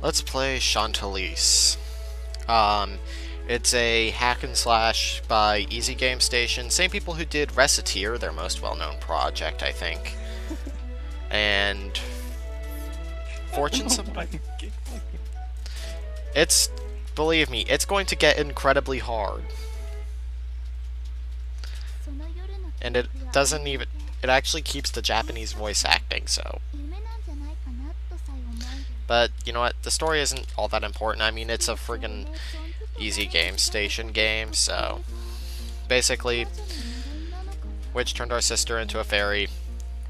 Let's play Chantelise. It's a hack and slash by Easy Game Station. Same people who did Reciteer, their most well-known project, I think. And Fortune. It's, believe me, it's going to get incredibly hard. And it doesn't even. It actually keeps the Japanese voice acting, so. But, you know what? The story isn't all that important. I mean, it's a friggin' Easy Game Station game, so. Basically, witch turned our sister into a fairy.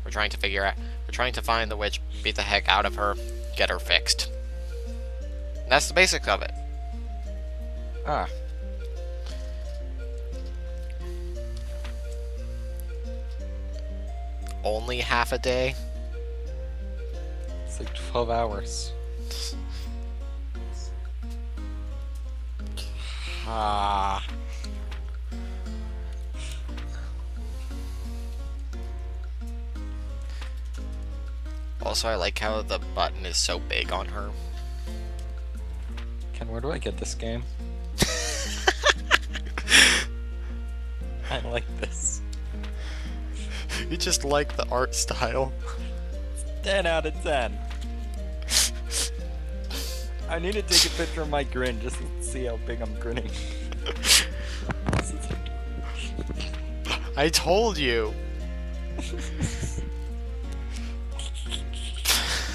We're trying to find the witch, beat the heck out of her, get her fixed. And that's the basics of it. Ah. Only half a day? It's like 12 hours. Ah. Also, I like how the button is so big on her. Ken, where do I get this game? I like this. You just like the art style. 10 out of 10. I need to take a picture of my grin just to see how big I'm grinning. I told you.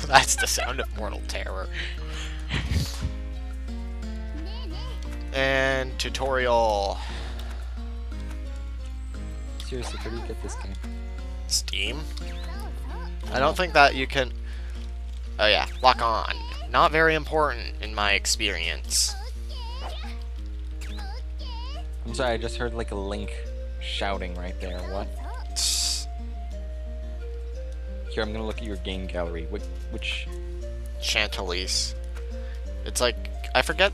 That's the sound of mortal terror. And tutorial. Seriously, where do you get this game? Steam? I don't think that you can. Oh yeah, lock on. Not very important in my experience. I'm sorry, I just heard like a Link shouting right there. What? Here, I'm gonna look at your game gallery. Which? Chantelise. It's like, I forget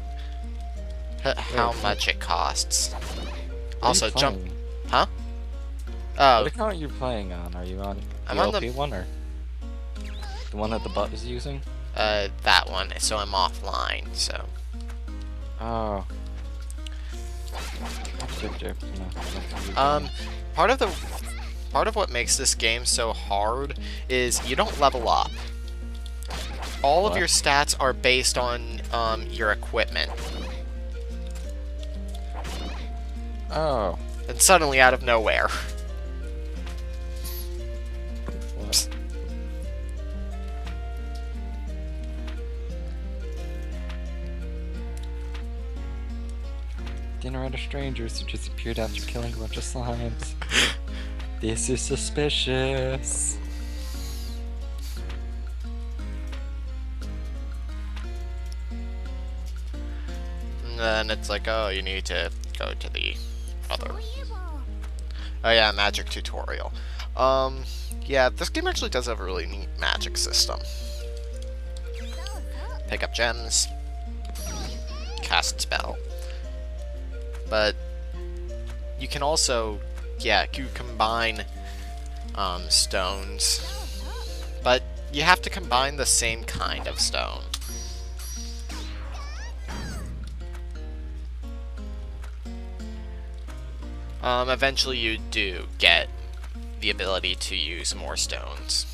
how much it costs. Also, jump. Huh? Oh. What account are you playing on? Are you on I'm the on LP one or the one that the butt is using? That one. So I'm offline. So. Oh. Part of what makes this game so hard is you don't level up. All of your stats are based on your equipment. Oh. And suddenly, out of nowhere. What? Dinner at a stranger's who just appeared after killing a bunch of slimes. This is suspicious. And then it's like, oh, you need to go to the other. Oh yeah, magic tutorial. Yeah, this game actually does have a really neat magic system. Pick up gems, cast spell. But you can also, yeah, you combine stones, but you have to combine the same kind of stone. Eventually you do get the ability to use more stones.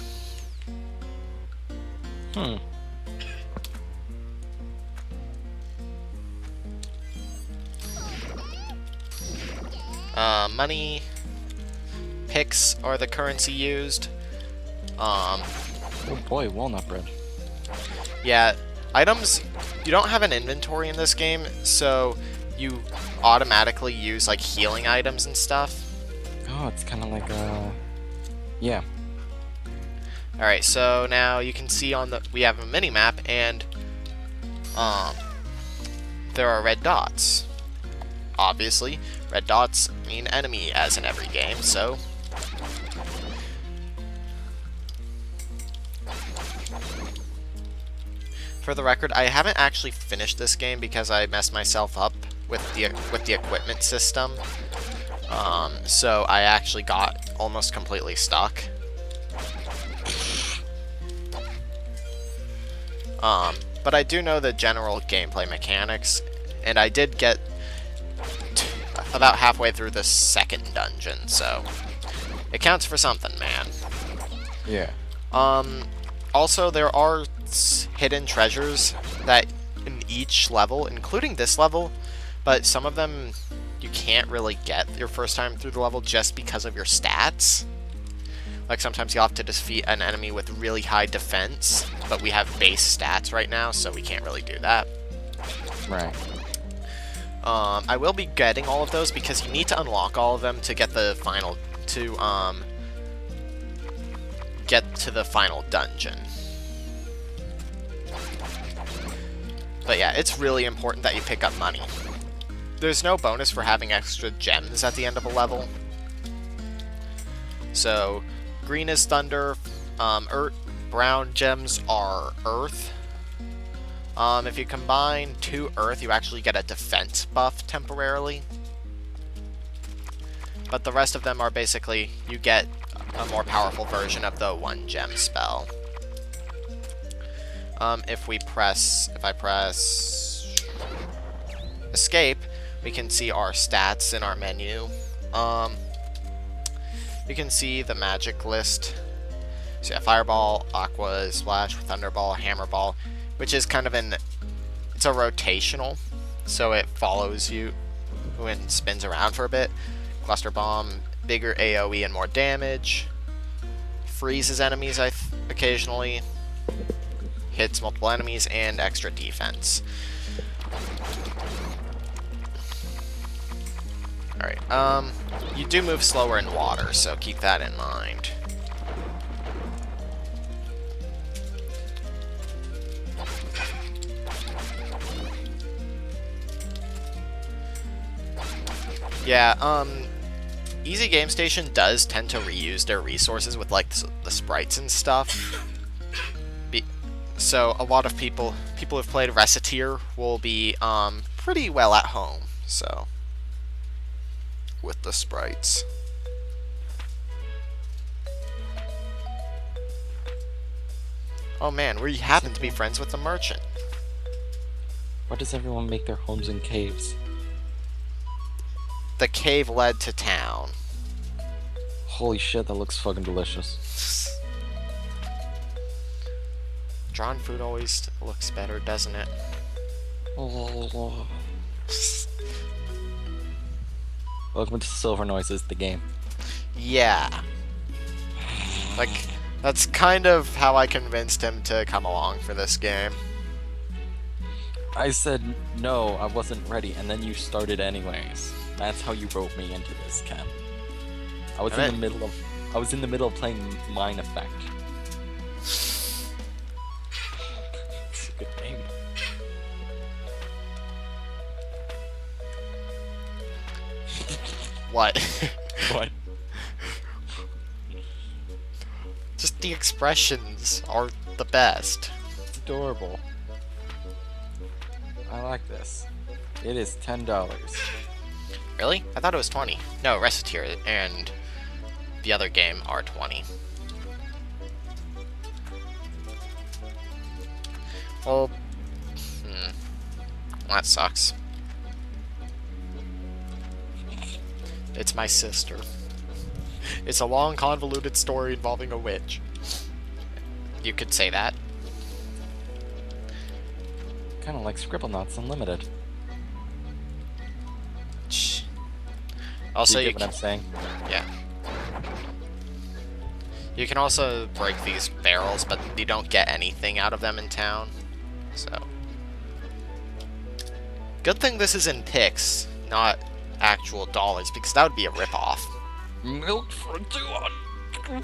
Money, picks are the currency used. Oh boy, walnut bread. Yeah, items, you don't have an inventory in this game, so you automatically use like healing items and stuff. Oh, it's kind of like a... Yeah. Alright, so now you can see on the... We have a mini-map, and there are red dots. Obviously, red dots mean enemy, as in every game, so... For the record, I haven't actually finished this game because I messed myself up with the equipment system. So I actually got almost completely stuck. but I do know the general gameplay mechanics, and I did get about halfway through the second dungeon, so it counts for something, man. Yeah. Also, there are hidden treasures that in each level, including this level, but some of them you can't really get your first time through the level just because of your stats. Like, sometimes you'll have to defeat an enemy with really high defense, but we have base stats right now, so we can't really do that. Right. I will be getting all of those because you need to unlock all of them to get the final get to the final dungeon. But yeah, it's really important that you pick up money. There's no bonus for having extra gems at the end of a level. So, green is thunder, brown gems are earth. If you combine 2 earth, you actually get a defense buff temporarily. But the rest of them are basically, you get a more powerful version of the 1 gem spell. If I press escape, we can see our stats in our menu. You can see the magic list. So yeah, Fireball, Aqua, Splash, Thunderball, Hammerball, which is kind of it's a rotational, so it follows you and spins around for a bit. Cluster Bomb, bigger AoE and more damage. Freezes enemies occasionally. Hits multiple enemies and extra defense. Alright, you do move slower in water, so keep that in mind. Yeah, Easy Game Station does tend to reuse their resources with, like, the sprites and stuff. So a lot of people who've played Reciteer will be pretty well at home, so, with the sprites. Oh man, we happen to be friends with the merchant. Why does everyone make their homes in caves? The cave led to town. Holy shit, that looks fucking delicious. Drawn food always looks better, doesn't it? Welcome to Silvernoise, the game. Yeah. Like, that's kind of how I convinced him to come along for this game. I said no, I wasn't ready, and then you started anyways. That's how you roped me into this, Ken. I was in the middle of playing Mine Effect. It's a good game. What? What? Just the expressions are the best. It's adorable. I like this. It is $10. Really? I thought it was 20. No, Reciteer and the other game are 20. Well, that sucks. It's my sister. It's a long, convoluted story involving a witch. You could say that. Kind of like Scribblenauts Unlimited. Shh. Also, you get what I'm saying? Yeah. You can also break these barrels, but you don't get anything out of them in town. So, good thing this is in pics, not actual dollars, because that would be a ripoff. Milk for $2.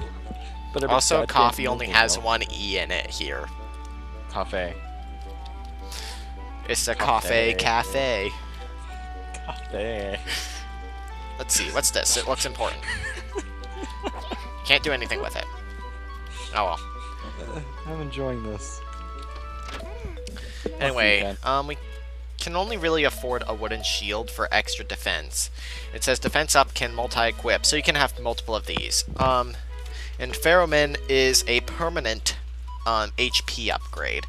But also, coffee only has one E in it here. Cafe. It's a cafe. Cafe. Let's see, what's this? It looks important. Can't do anything with it. Oh well. I'm enjoying this. Anyway, we can only really afford a wooden shield for extra defense. It says defense up can multi-equip, so you can have multiple of these. And Ferroman is a permanent HP upgrade.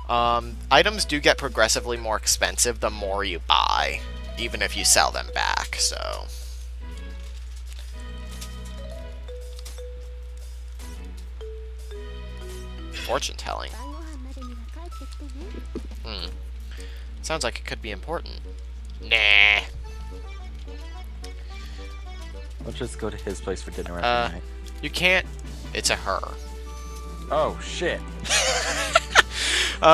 Items do get progressively more expensive the more you buy, even if you sell them back, so... Fortune telling. Sounds like it could be important. Nah. Let's just go to his place for dinner every night. You can't... It's a her. Oh, shit.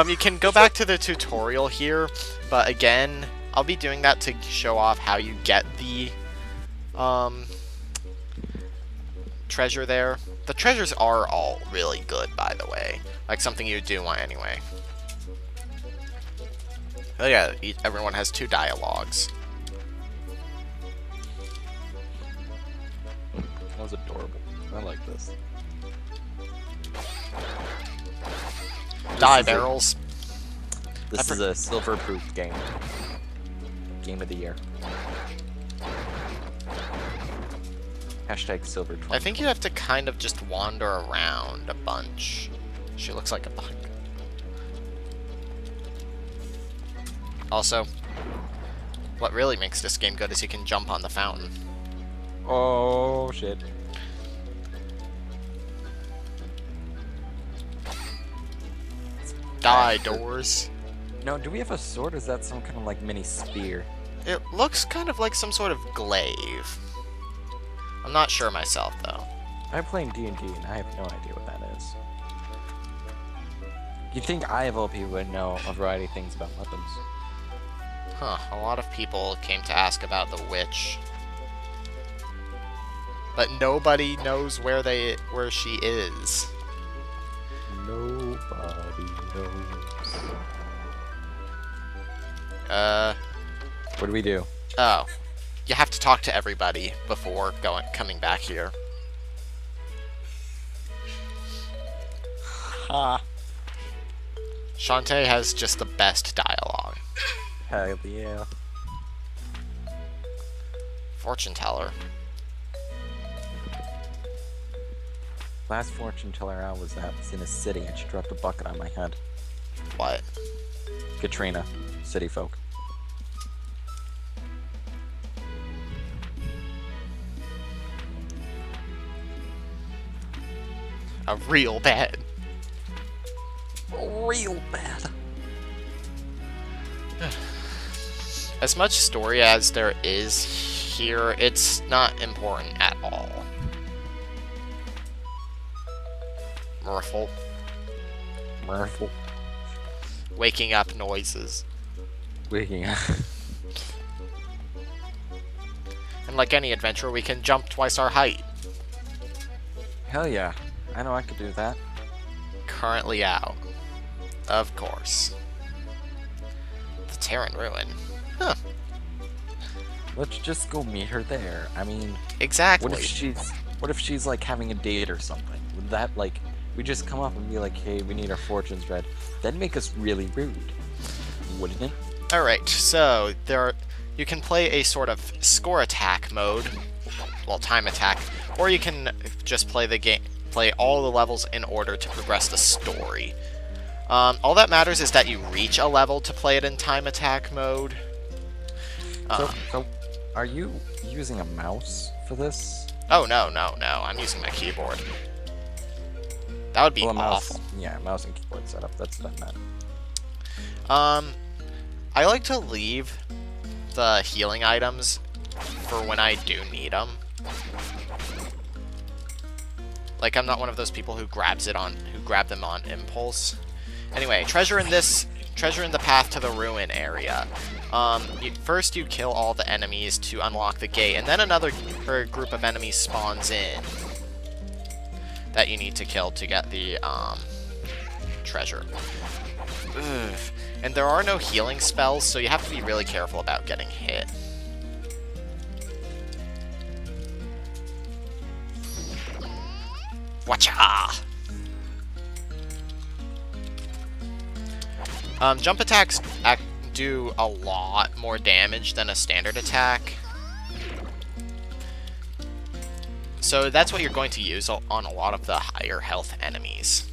You can go back to the tutorial here, but again, I'll be doing that to show off how you get the treasure there. The treasures are all really good, by the way. Like, something you do want anyway. Oh yeah, everyone has 2 dialogues. That was adorable. I like this. Die barrels. This is a silver-proof game. Game of the year. Hashtag silver 20. I think you have to kind of just wander around a bunch. She looks like a bug. Also, what really makes this game good is you can jump on the fountain. Oh, shit. Die, doors. No, do we have a sword, or is that some kind of, like, mini spear? It looks kind of like some sort of glaive. I'm not sure myself, though. I'm playing D&D, and I have no idea what that is. You'd think I, of all people, would know a variety of things about weapons. Huh, a lot of people came to ask about the witch. But nobody knows where she is. Nobody knows. What do we do? Oh. You have to talk to everybody before coming back here. Ha! Shantae has just the best dialogue. Hell yeah. Fortune teller. Last fortune teller I was at was in a city, and she dropped a bucket on my head. What? Katrina, city folk. A real bad. Real bad. As much story as there is here, it's not important at all. Mirthful. Mirthful. Waking up noises. Waking up. And like any adventurer, we can jump twice our height. Hell yeah. I know I could do that. Currently out. Of course. The Terran Ruin. Huh. Let's just go meet her there. I mean, Exactly. what if she's like having a date or something? Would that like we just come up and be like, hey, we need our fortunes read? That'd make us really rude, wouldn't it? Alright, so you can play a sort of score attack mode, well, time attack, or you can just play the game, play all the levels in order to progress the story. All that matters is that you reach a level to play it in time attack mode. So, are you using a mouse for this? Oh, no, I'm using my keyboard. That would be awful. Yeah, mouse and keyboard setup, that's what I meant. I like to leave the healing items for when I do need them. Like, I'm not one of those people who grab them on impulse. Anyway, treasure in the path to the ruin area. First you kill all the enemies to unlock the gate, and then another group of enemies spawns in that you need to kill to get the treasure. Ugh. And there are no healing spells, so you have to be really careful about getting hit. Watcha! Jump attacks do a lot more damage than a standard attack. So that's what you're going to use on a lot of the higher health enemies.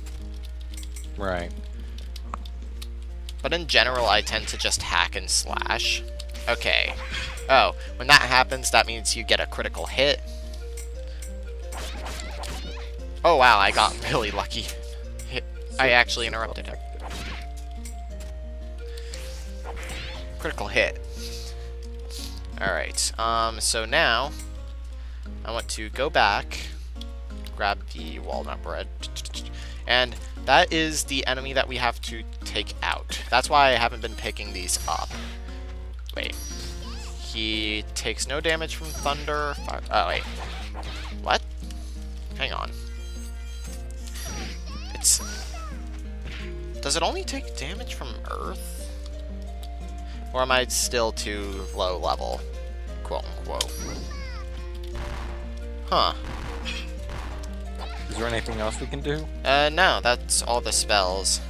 Right. But in general, I tend to just hack and slash. Okay. Oh, when that happens, that means you get a critical hit. Oh wow, I got really lucky. I actually interrupted him. Critical hit. Alright, so now I want to go back, grab the walnut bread, and that is the enemy that we have to take out. That's why I haven't been picking these up. Wait. He takes no damage from thunder, fire. Oh, wait. What? Hang on. Does it only take damage from earth? Or am I still too low level? Quote unquote. Huh. Is there anything else we can do? No, that's all the spells.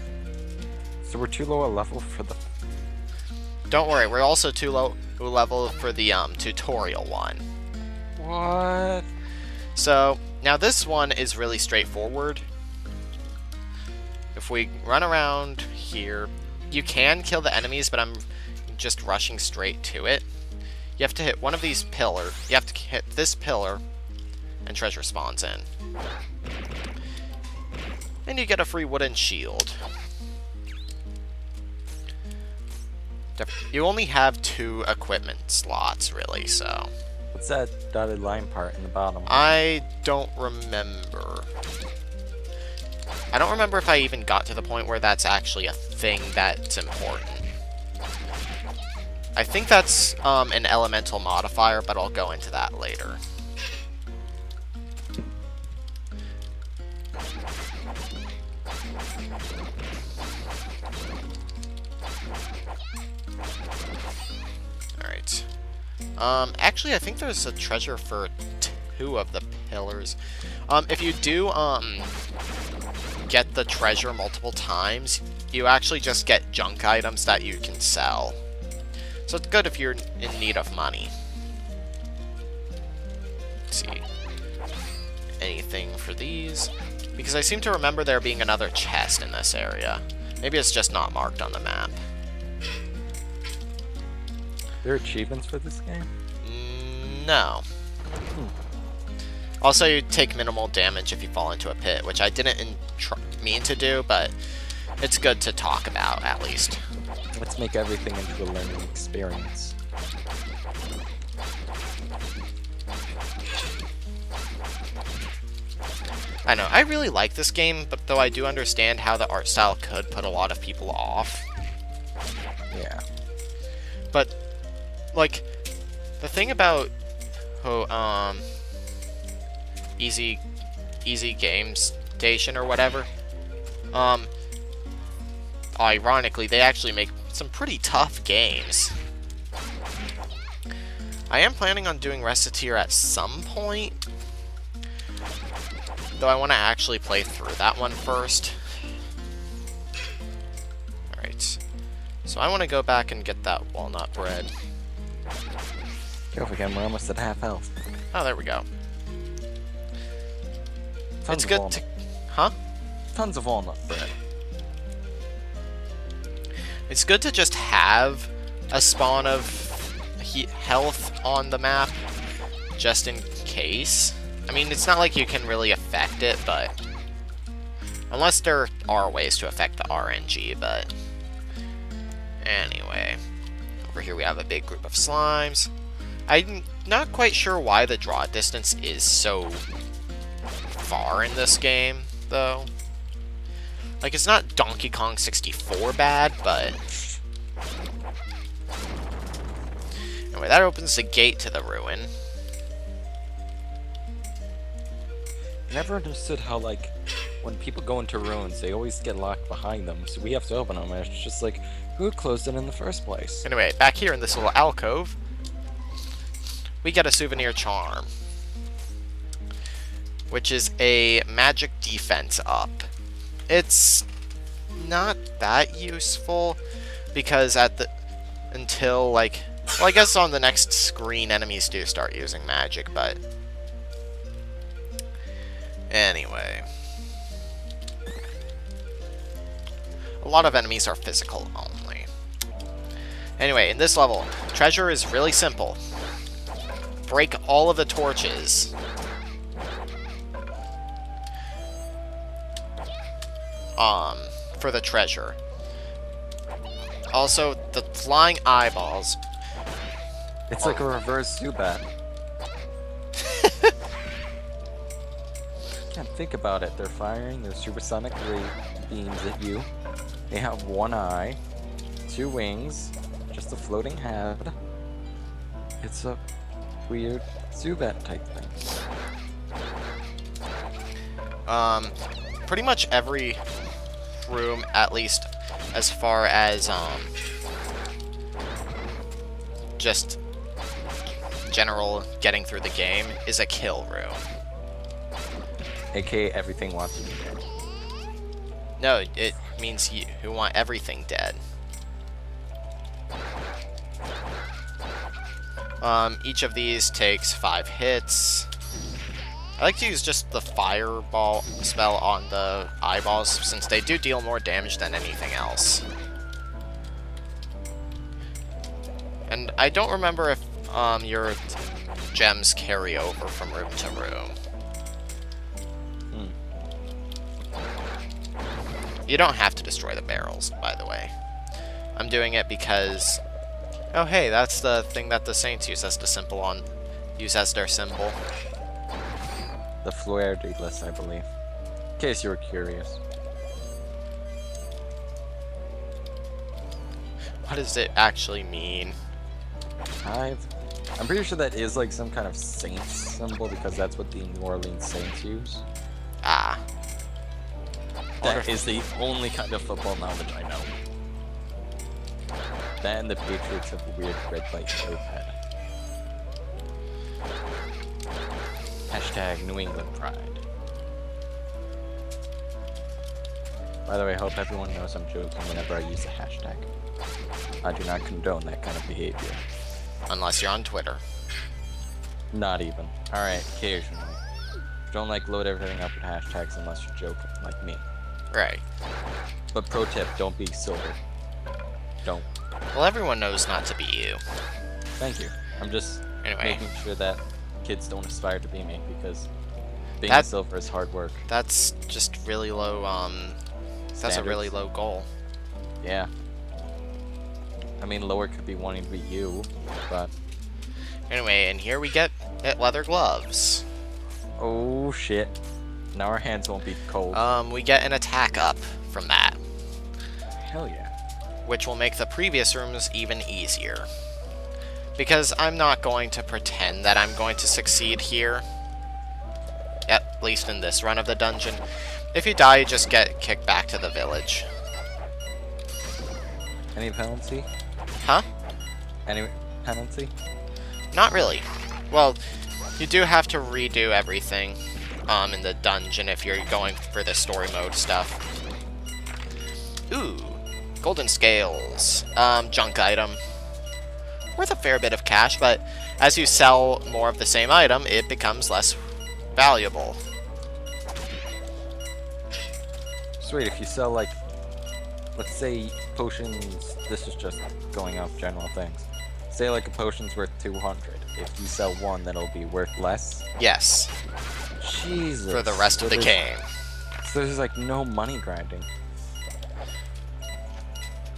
So we're too low a level for the... Don't worry, we're also too low level for the tutorial one. What? So, now this one is really straightforward. If we run around here, you can kill the enemies, but I'm just rushing straight to it. You have to hit one of these pillars. You have to hit this pillar, and treasure spawns in. And you get a free wooden shield. You only have 2 equipment slots, really, so... What's that dotted line part in the bottom? I don't remember. I don't remember if I even got to the point where that's actually a thing that's important. I think that's an elemental modifier, but I'll go into that later. Alright. Actually, I think there's a treasure for 2 of the pillars. If you do, get the treasure multiple times, you actually just get junk items that you can sell. So it's good if you're in need of money. Let's see. Anything for these? Because I seem to remember there being another chest in this area. Maybe it's just not marked on the map. There are achievements for this game? No. Also, you take minimal damage if you fall into a pit, which I didn't mean to do, but it's good to talk about, at least. Let's make everything into a learning experience. I know, I really like this game, but though I do understand how the art style could put a lot of people off. Yeah. But, like, the thing about easy game station or whatever, ironically, they actually make some pretty tough games. I am planning on doing Reciteer at some point, though I want to actually play through that one first. Alright, so I want to go back and get that walnut bread. Go again, we're almost at half health. Oh, there we go. Tons It's good walnut. to... Huh? Tons of walnut bread. It's good to just have a spawn of health on the map, just in case. I mean, it's not like you can really affect it, but... Unless there are ways to affect the RNG, but... Anyway. Over here we have a big group of slimes. I'm not quite sure why the draw distance is so far in this game, though. Like, it's not Donkey Kong 64 bad, but... Anyway, that opens the gate to the ruin. I never understood how, like, when people go into ruins, they always get locked behind them, so we have to open them, and it's just like, who closed it in the first place? Anyway, back here in this little alcove, we get a souvenir charm, which is a magic defense up. It's not that useful, because until, like, well, I guess on the next screen enemies do start using magic, but anyway. A lot of enemies are physical only. Anyway, in this level, treasure is really simple. Break all of the torches. For the treasure. Also, the flying eyeballs. It's like a reverse Zubat. Can't think about it. They're firing their supersonic ray beams at you. They have one eye, 2 wings, just a floating head. It's a weird Zubat type thing. Pretty much every room, at least as far as just general getting through the game, is a kill room. AKA everything wants to be dead. No, it means you want everything dead. Each of these takes 5 hits. I like to use just the fireball spell on the eyeballs, since they do deal more damage than anything else. And I don't remember if your gems carry over from room to room. You don't have to destroy the barrels, by the way. I'm doing it because... Oh hey, that's the thing that the Saints use as their symbol. The Fleur de Lis, I believe. In case you were curious. What does it actually mean? I'm pretty sure that is like some kind of Saints symbol, because that's what the New Orleans Saints use. Ah. That is the only kind of football knowledge I know. That and the Patriots have a weird red light show head. Hashtag New England Pride. By the way, I hope everyone knows I'm joking whenever I use the hashtag. I do not condone that kind of behavior. Unless you're on Twitter. Not even. Alright, occasionally. Don't load everything up with hashtags unless you're joking, like me. Right. But pro tip, don't be silver. Don't. Well, everyone knows not to be you. Thank you. I'm just making sure that kids don't aspire to be me, because being a silver is hard work. That's just really low, that's a really low goal. Yeah. I mean, lower could be wanting to be you, but... Anyway, and here we get leather gloves. Oh shit. Now our hands won't be cold. We get an attack up from that. Hell yeah. Which will make the previous rooms even easier. Because I'm not going to pretend that I'm going to succeed here. At least in this run of the dungeon. If you die, you just get kicked back to the village. Any penalty? Huh? Any penalty? Not really. Well, you do have to redo everything in the dungeon if you're going for the story mode stuff. Ooh, golden scales. Junk item. Worth a fair bit of cash, but as you sell more of the same item, it becomes less valuable. Sweet, if you sell, like, let's say potions, this is just going off general things. Say, like, a potion's worth 200. If you sell one, then it'll be worth less? Yes. Jesus. For the rest of the game. So there's, like, no money grinding.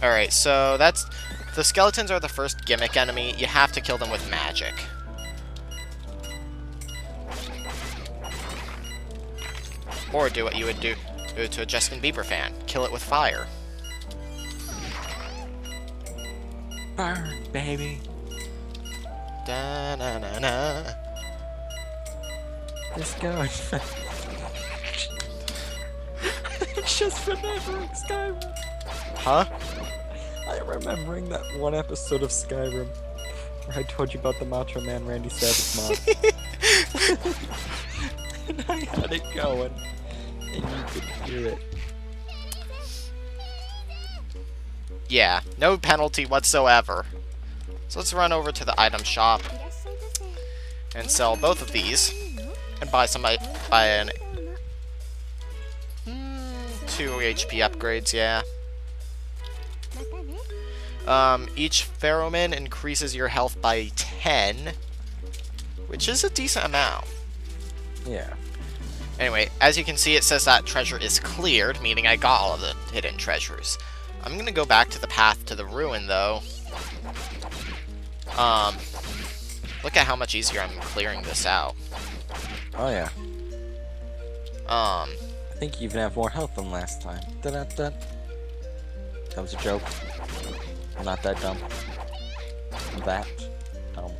Alright, so that's... The skeletons are the first gimmick enemy. You have to kill them with magic. Or do what you would do to a Justin Bieber fan. Kill it with fire. Burn, baby. Da-na-na-na. It's going. It's just remembering Skyrim. Huh? I'm remembering that one episode of Skyrim where I told you about the Macho Man Randy Savage mod. And I had it going, and you could hear it. Yeah, no penalty whatsoever. So let's run over to the item shop and sell both of these and buy an 2 HP upgrades, yeah. Each pheromone increases your health by 10, which is a decent amount. Yeah. Anyway, as you can see, it says that treasure is cleared, meaning I got all of the hidden treasures. I'm gonna go back to the path to the ruin, though. Look at how much easier I'm clearing this out. Oh yeah. Um, I think you even have more health than last time. Da-da-da. That was a joke. I'm not that dumb. I'm that dumb.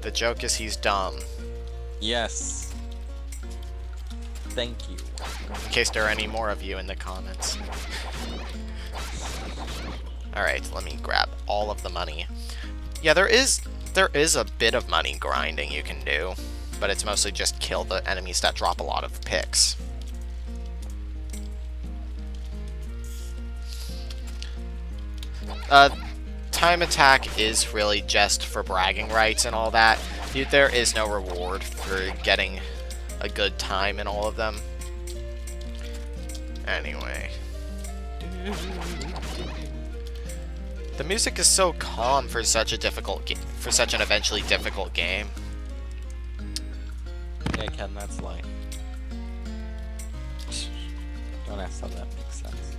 the joke is he's dumb. Yes. Thank you. In case there are any more of you in the comments. Alright, let me grab all of the money. Yeah, there is a bit of money grinding you can do, but it's mostly just kill the enemies that drop a lot of picks. Time attack is really just for bragging rights and all that. There is no reward for getting a good time in all of them. Anyway. The music is so calm for such a difficult for such an eventually difficult game. Yeah, Ken, that's life. Don't ask how that makes sense.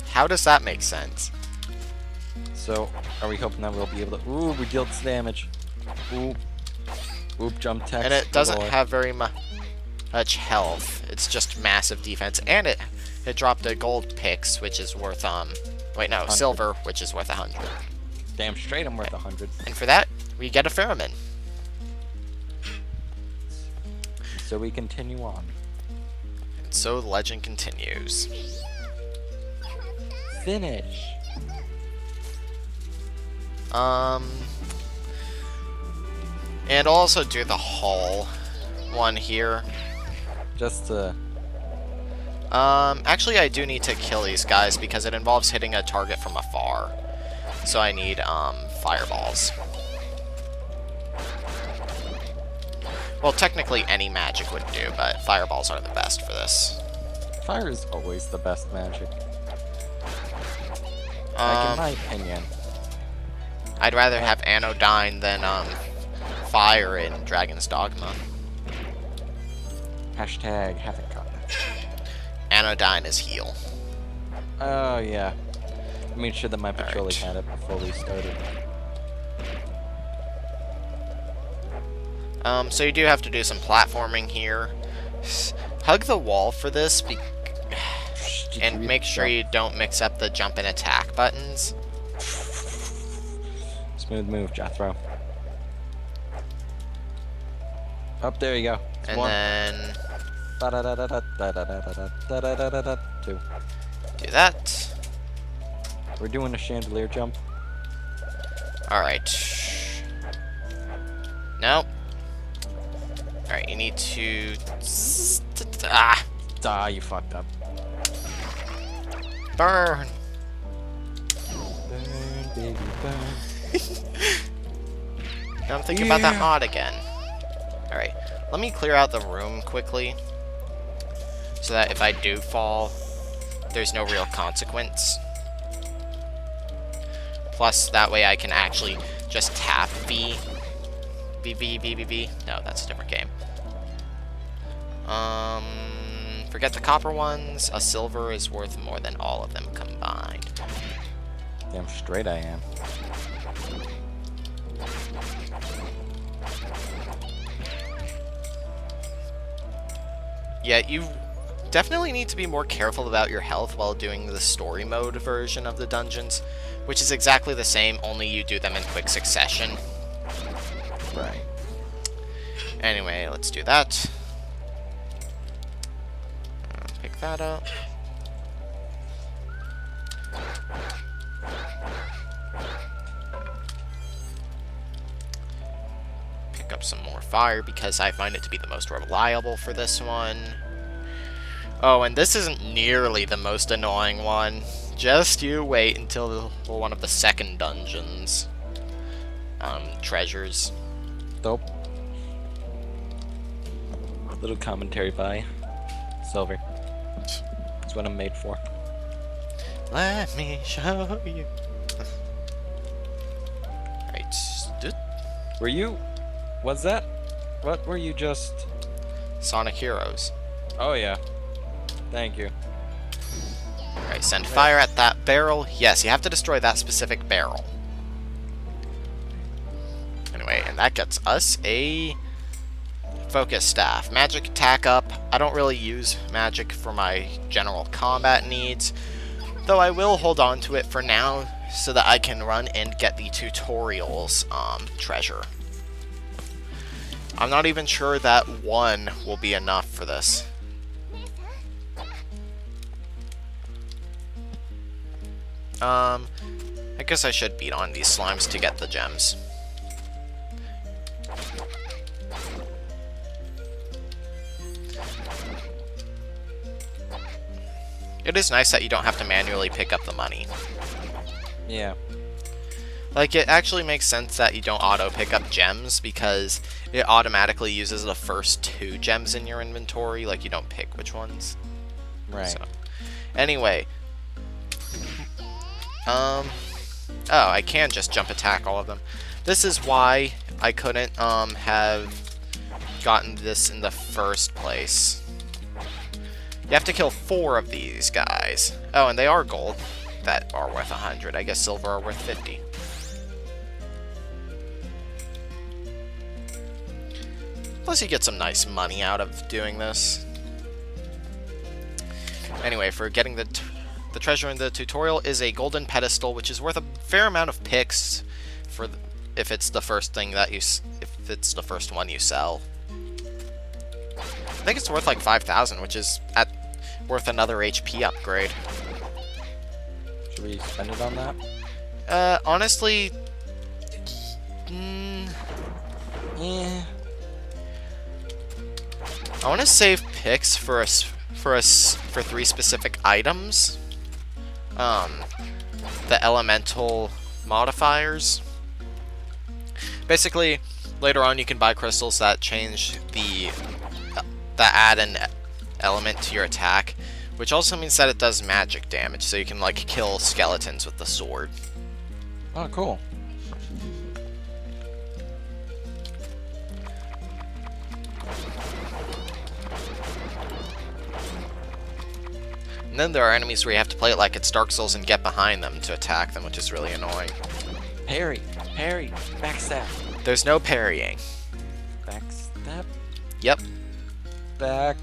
How does that make sense? So, are we hoping that we'll be able to... Ooh, we dealt damage. Ooh. Oop, jump text. And it doesn't have very much health. It's just massive defense. And it dropped a gold picks, which is worth, wait, no, 100. silver, which is worth 100. Damn straight I'm worth 100. And for that, we get a pheromone. So we continue on. And so the legend continues. Finish. And I'll also do the hall one here. Just to... Actually I do need to kill these guys because it involves hitting a target from afar. So I need, fireballs. Well, technically any magic would do, but fireballs are the best for this. Fire is always the best magic. Like in my opinion. I'd rather have anodyne than, fire in Dragon's Dogma. Hashtag haven't got that. Anodyne is heal. Oh yeah. I made sure that my patrolling Alright. had it before we started. So you do have to do some platforming here. Hug the wall for this, and make sure you don't mix up the jump and attack buttons. Smooth move, Jethro. Up there you go. It's And one. then Two. do that. We're doing a chandelier jump. Alright. Nope. Alright, you need to... Ah! Ah, you fucked up. Burn! Burn, baby, burn. Now I'm thinking about that mod again. Alright, let me clear out the room quickly. So that if I do fall, there's no real consequence. Plus, that way I can actually just tap B. B, B, B, B, B. No, that's a different game. Forget the copper ones. A silver is worth more than all of them combined. Damn straight I am. Yeah, you definitely need to be more careful about your health while doing the story mode version of the dungeons, which is exactly the same, only you do them in quick succession. Right. Anyway, let's do that. Pick that up. Pick up some more fire because I find it to be the most reliable for this one. Oh, and this isn't nearly the most annoying one. Just you wait until one of the second dungeons. Treasures. Dope. A little commentary by Silver. That's what I'm made for. Let me show you. Right. Were you? Was that? What were you just? Sonic Heroes. Oh yeah. Thank you. Alright, send fire at that barrel. Yes, you have to destroy that specific barrel. Anyway, and that gets us a focus staff. Magic attack up. I don't really use magic for my general combat needs, though I will hold on to it for now so that I can run and get the tutorials treasure. I'm not even sure that one will be enough for this. I guess I should beat on these slimes to get the gems. It is nice that you don't have to manually pick up the money. Yeah. Like, it actually makes sense that you don't auto-pick up gems, because it automatically uses the first 2 gems in your inventory, like you don't pick which ones. Right. So, anyway. Oh, I can just jump attack all of them. This is why I couldn't, have gotten this in the first place. You have to kill 4 of these guys. Oh, and they are gold. That are worth 100. I guess silver are worth 50. Plus you get some nice money out of doing this. Anyway, for getting the treasure in the tutorial is a golden pedestal, which is worth a fair amount of picks for if it's the first thing that if it's the first one you sell. I think it's worth like 5,000, which is worth another HP upgrade. Should we spend it on that? Honestly, Yeah. I want to save picks for 3 specific items. The elemental modifiers. Basically, later on you can buy crystals that change that add an element to your attack, which also means that it does magic damage, so you can like kill skeletons with the sword. Oh, cool. And then there are enemies where you have to play it like it's Dark Souls and get behind them to attack them, which is really annoying. Parry, backstab. There's no parrying. Backstab? Yep. Backstab.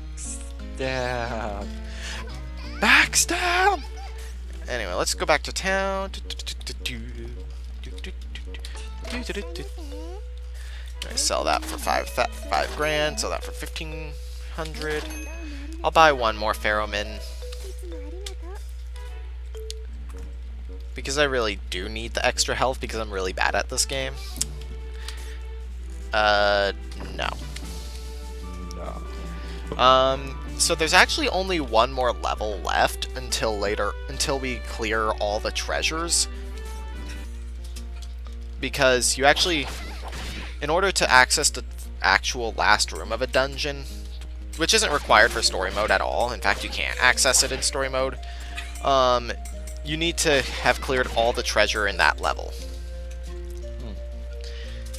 Backstab! Anyway, let's go back to town. I sell that for 5 grand, sell that for 1,500. I'll buy 1 more Ferromin. Because I really do need the extra health because I'm really bad at this game. No. So there's actually only 1 more level left until we clear all the treasures. Because you actually, in order to access the actual last room of a dungeon, which isn't required for story mode at all, in fact you can't access it in story mode, you need to have cleared all the treasure in that level.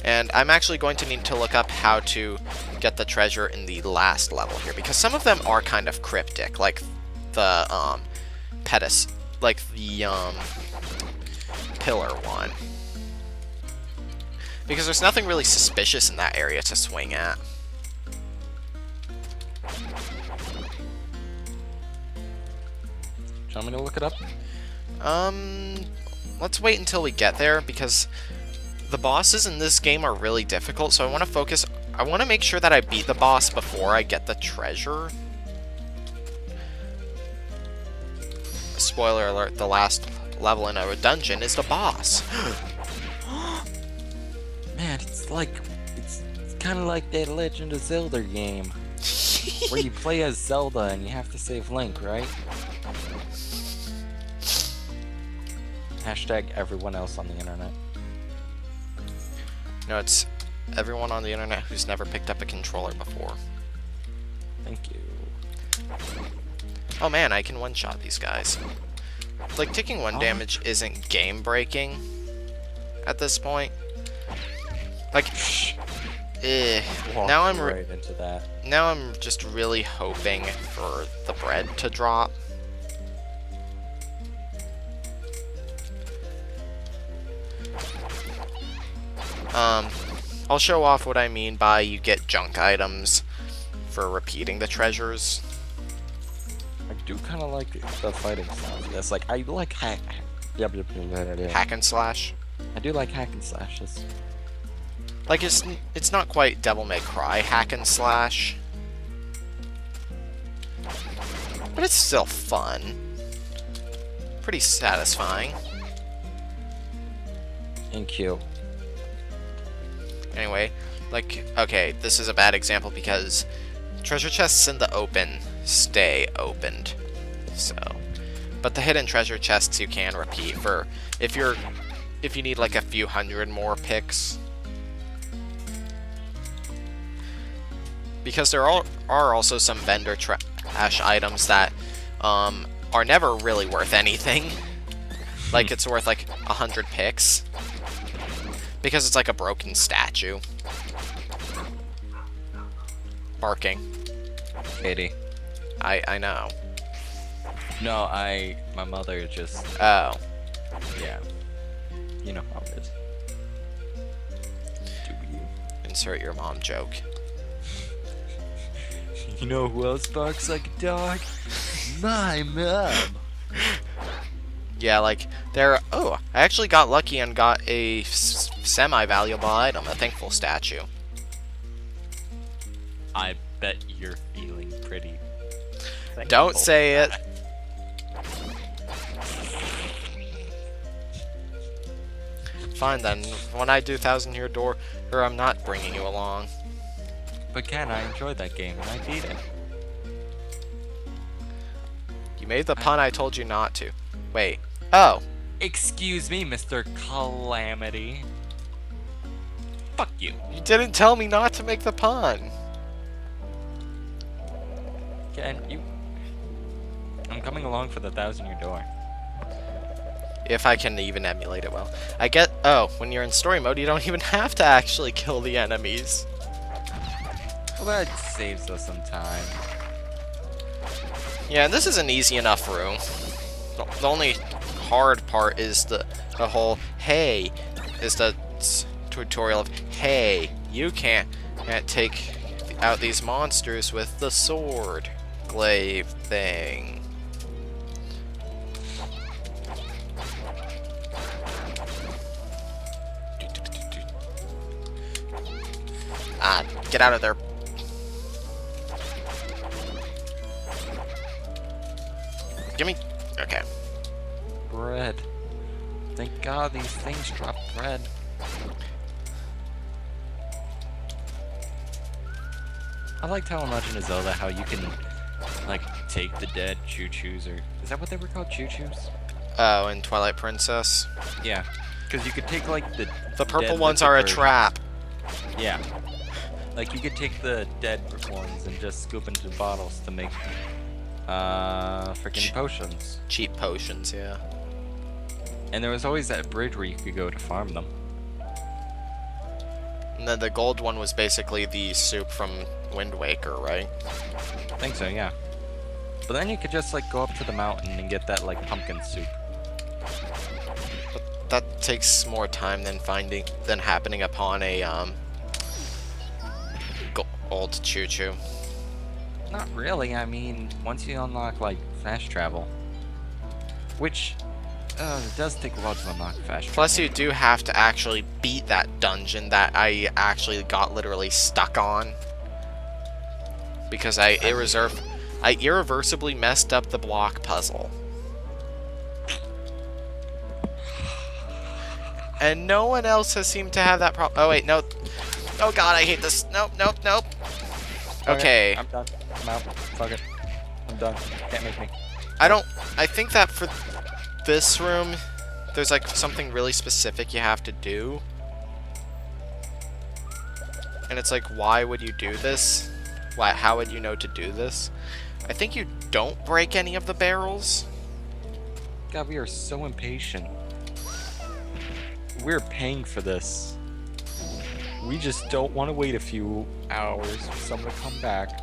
And I'm actually going to need to look up how to get the treasure in the last level here, because some of them are kind of cryptic, like the pillar one. Because there's nothing really suspicious in that area to swing at. Do you want me to look it up? Let's wait until we get there, because the bosses in this game are really difficult, so I want to focus. I want to make sure that I beat the boss before I get the treasure. Spoiler alert, the last level in a dungeon is the boss. Man, it's kind of like that Legend of Zelda game. Where you play as Zelda and you have to save Link, right? Hashtag everyone else on the internet. No, it's everyone on the internet who's never picked up a controller before. Thank you. Oh man, I can one-shot these guys. like, taking 1 damage isn't game-breaking at this point. Like, now I'm right into that. now I'm just really hoping for the bread to drop. I'll show off what I mean by you get junk items for repeating the treasures. I do kind of like the fighting sound. That's like I like hack and slash. I do like hack and slashes. Like it's not quite Devil May Cry hack and slash, but it's still fun. Pretty satisfying. And cute. Anyway, like, okay, this is a bad example because treasure chests in the open stay opened. So, but the hidden treasure chests you can repeat for if you need like a few hundred more picks. Because there are also some vendor trash items that are never really worth anything. Like it's worth like 100 picks. Because it's like a broken statue. Barking. Katie. I know. No, my mother just, Oh. yeah. You know how it is. Do you? Insert your mom joke. You know who else barks like a dog? My mom. Yeah, like, oh, I actually got lucky and got a semi-valuable item, a thankful statue. I bet you're feeling pretty thankful. Don't say it. Fine then, when I do 1,000 Year Door, I'm not bringing you along. But Ken, I enjoyed that game and I beat it. You made the pun I told you not to. Wait. Oh. Excuse me, Mr. Calamity. Fuck you. You didn't tell me not to make the pun. Ken, I'm coming along for the 1,000-Year Door. If I can even emulate it well. Oh, when you're in story mode, you don't even have to actually kill the enemies. Well, that saves us some time. Yeah, and this is an easy enough room. The only hard part is the whole, hey, is the tutorial of, hey, you can't take out these monsters with the sword glaive thing. Ah, get out of there. Gimme. Okay. Bread. Thank God these things drop bread. I liked how in Legend of Zelda how you can like take the dead choo-choos, or is that what they were called, choo-choos? Oh, in Twilight Princess? Yeah. Because you could take like the purple dead ones liquid are a versions. trap. Yeah. Like you could take the dead ones and just scoop into bottles to make freaking potions. Cheap potions, yeah. And there was always that bridge where you could go to farm them. And then the gold one was basically the soup from Wind Waker, right? I think so, yeah. But then you could just like go up to the mountain and get that like pumpkin soup. But that takes more time than happening upon a gold choo-choo. Not really, I mean, once you unlock like fast travel, which it does take a while to unlock fast travel. Plus you do have to actually beat that dungeon that I actually got literally stuck on. Because I irreversibly messed up the block puzzle. And no one else has seemed to have that problem. Oh wait, no. Oh god, I hate this. Nope, nope, nope. Okay. I'm done. I'm out. Fuck it. I'm done. Can't make me. I think that for this room, there's like something really specific you have to do. And it's like, why would you do this? How would you know to do this? I think you don't break any of the barrels. God, we are so impatient. We're paying for this. We just don't want to wait a few hours for someone to come back.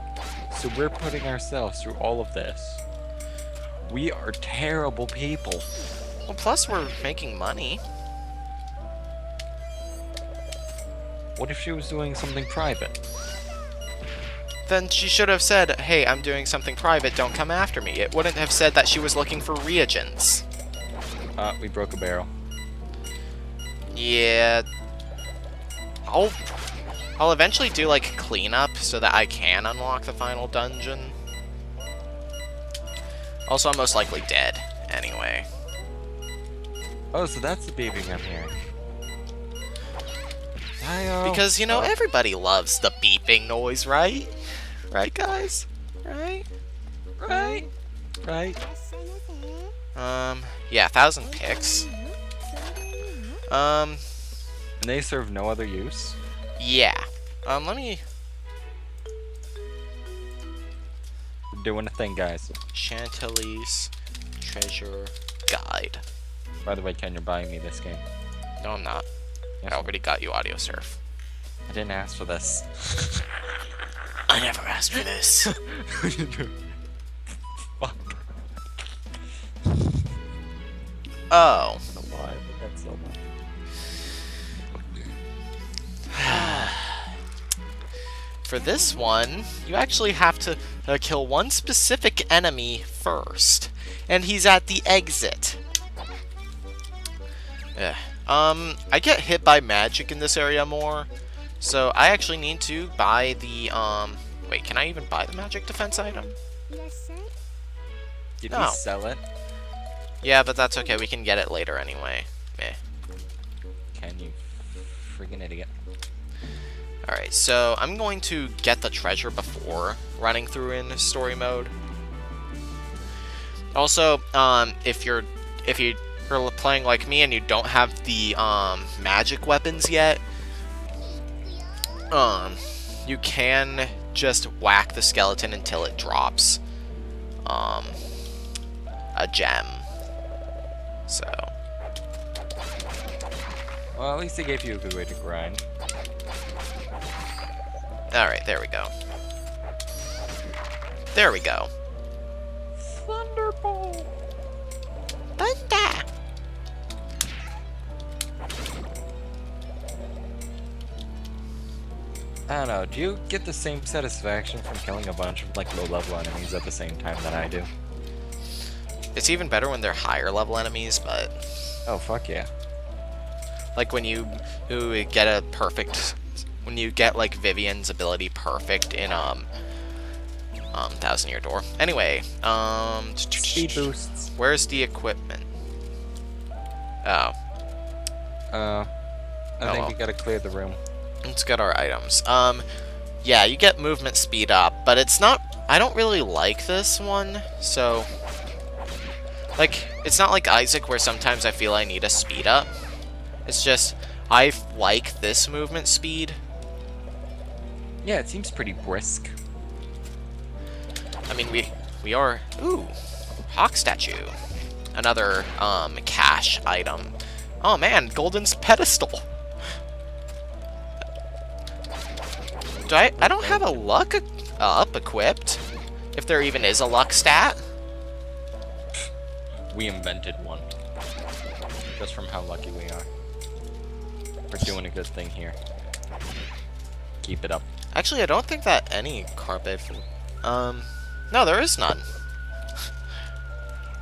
So we're putting ourselves through all of this. We are terrible people. Well, plus we're making money. What if she was doing something private? Then she should have said, hey, I'm doing something private, don't come after me. It wouldn't have said that she was looking for reagents. We broke a barrel. Yeah. I'll eventually do, like, cleanup so that I can unlock the final dungeon. Also, I'm most likely dead, anyway. Oh, so that's the beeping I'm hearing. Hi-oh. Because, you know, everybody loves the beeping noise, right? Right, guys? Right? Right? Right? Yeah, 1,000 picks. And they serve no other use? Yeah. Let me... We're doing a thing, guys. Chantelise Treasure Guide. By the way, Ken, you're buying me this game. No, I'm not. Yes, I already got you audio surf. I didn't ask for this. I never asked for this. Fuck. Oh. Why? That's so much. For this one, you actually have to kill one specific enemy first. And he's at the exit. I get hit by magic in this area more. So I actually need to buy the, wait, can I even buy the magic defense item? Did No. we sell it? Yeah, but that's okay. We can get it later anyway. Meh. Can you friggin' idiot? Alright, so I'm going to get the treasure before running through in story mode. Also, if you're playing like me and you don't have the magic weapons yet, you can just whack the skeleton until it drops a gem. So, Well, at least they gave you a good way to grind. alright, there we go. There we go. Thunderbolt! Thunder! I don't know, do you get the same satisfaction from killing a bunch of like low-level enemies at the same time that I do? It's even better when they're higher level enemies, but Oh, fuck yeah. like when you get a perfect, when you get like Vivian's ability perfect in 1,000 Year Door. Anyway, Speed boosts. where's the equipment? Oh, I think well. we gotta clear the room. let's get our items. Yeah, you get movement speed up, but it's not. I don't really like this one, so like it's not like Isaac where sometimes I feel I need a speed up. It's just I like this movement speed. Yeah, it seems pretty brisk. I mean, we are... Ooh, Hawk Statue. Another, cash item. Oh man, Golden's Pedestal. I don't have a luck up equipped. If there even is a luck stat. We invented one. Just from how lucky we are. We're doing a good thing here. Keep it up. Actually, I don't think that any carpet... no, there is none.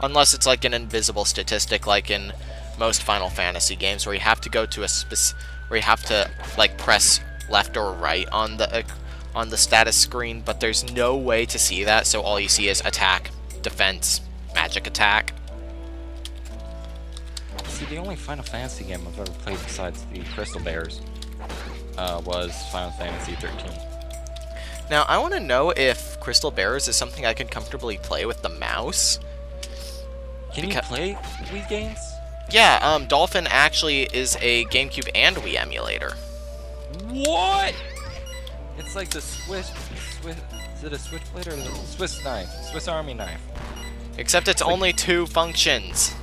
Unless it's like an invisible statistic, like in most Final Fantasy games, where you have to go to where you have to like press left or right on the status screen, but there's no way to see that, so all you see is attack, defense, magic attack. See, the only Final Fantasy game I've ever played besides the Crystal Bears was Final Fantasy 13. Now, I want to know if Crystal Bears is something I can comfortably play with the mouse. Can you play Wii games? Yeah, Dolphin actually is a GameCube and Wii emulator. What? It's like the Swiss, is it a switchblade or a Swiss knife? Swiss Army knife. Except it's only 2 functions.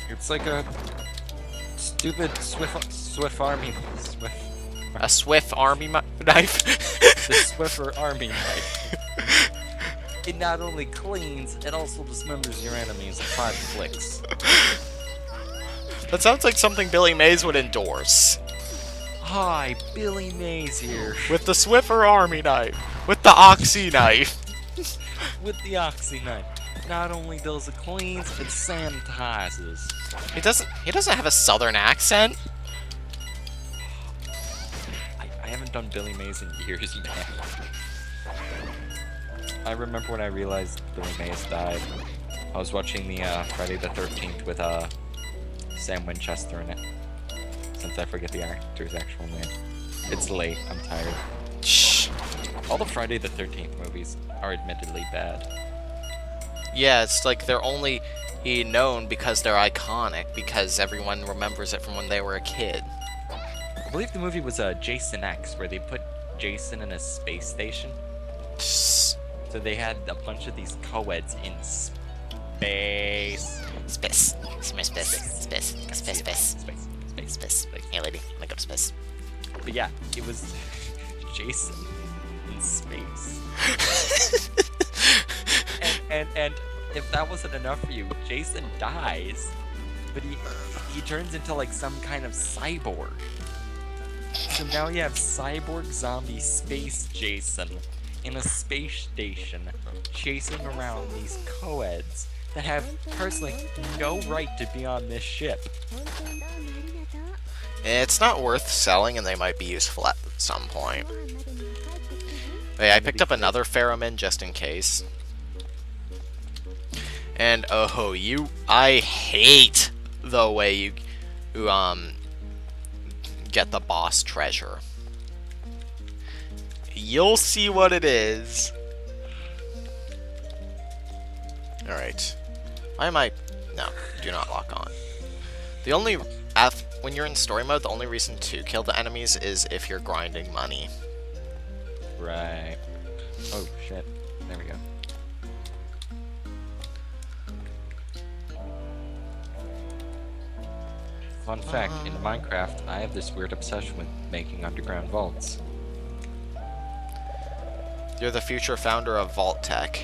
It's like a stupid Swift army. A Swift army knife? The Swiffer army knife. It not only cleans, it also dismembers your enemies in 5 clicks. That sounds like something Billy Mays would endorse. Hi, Billy Mays here. With the Swiffer army knife. With the Oxy knife. With the Oxy knife. Not only does it cleans, it sanitizes. He doesn't have a southern accent. I haven't done Billy Mays in years, man. I remember when I realized Billy Mays died. I was watching the Friday the 13th with Sam Winchester in it. Since I forget the actor's actual name. It's late, I'm tired. Shh. All the Friday the 13th movies are admittedly bad. Yeah, it's like they're only known because they're iconic, because everyone remembers it from when they were a kid. I believe the movie was Jason X, where they put Jason in a space station. Shh. So they had a bunch of these co-eds in space. Space. Space. Hey lady, make up space. But yeah, it was Jason in space. and if that wasn't enough for you, Jason dies, but he turns into like some kind of cyborg. So now you have cyborg zombie space Jason in a space station chasing around these co-eds that have personally no right to be on this ship. It's not worth selling, and they might be useful at some point. Hey, I picked up another Ferroman just in case. And oh, I hate the way you get the boss treasure. You'll see what it is. Alright. Why am I... No, do not lock on. The only... When you're in story mode, the only reason to kill the enemies is if you're grinding money. Right. Oh, shit. There we go. Fun fact, in Minecraft, I have this weird obsession with making underground vaults. You're the future founder of Vault Tech.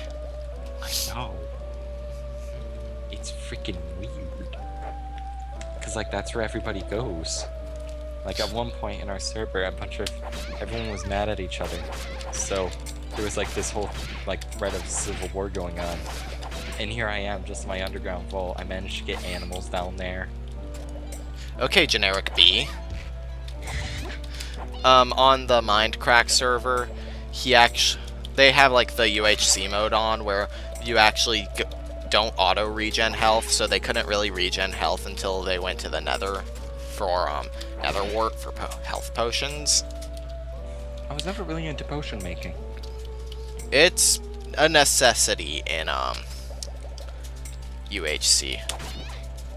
I know. It's freaking weird. Because, like, that's where everybody goes. Like, at one point in our server, everyone was mad at each other. So, there was, like, this whole, like, thread of civil war going on. And here I am, just in my underground vault. I managed to get animals down there. Okay, generic B. On the Mindcrack server, they have like the UHC mode on where you actually don't auto regen health, so they couldn't really regen health until they went to the Nether for Nether Wart for health potions. I was never really into potion making. It's a necessity in UHC.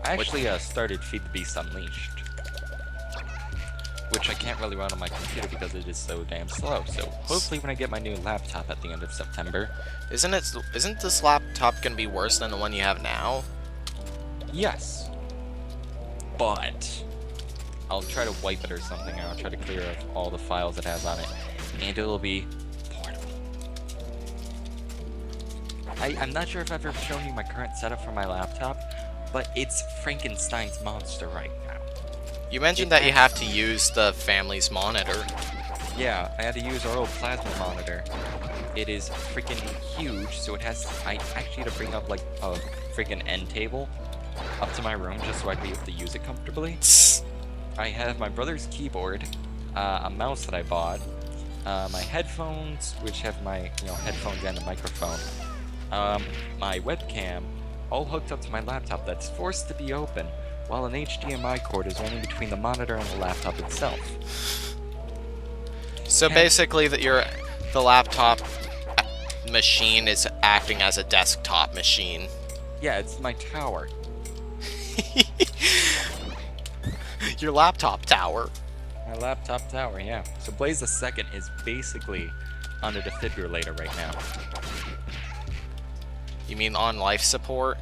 I actually started Feed the Beast Unleashed, which I can't really run on my computer because it is so damn slow. So hopefully when I get my new laptop at the end of September. Isn't this laptop gonna be worse than the one you have now? Yes. But I'll try to wipe it or something. I'll try to clear all the files it has on it, and it'll be portable. I'm not sure if I've ever shown you my current setup for my laptop, but it's Frankenstein's monster right now. You mentioned that you have to use the family's monitor. Yeah, I had to use our old plasma monitor. It is freaking huge, so I actually had to bring up like a freaking end table up to my room just so I'd be able to use it comfortably. I have my brother's keyboard, a mouse that I bought, my headphones, which have my headphones and a microphone, my webcam, all hooked up to my laptop that's forced to be open, while an HDMI cord is running between the monitor and the laptop itself. So basically, the laptop machine is acting as a desktop machine. Yeah, it's my tower. Your laptop tower. My laptop tower, yeah. So Blaze II is basically on a defibrillator right now. You mean on life support?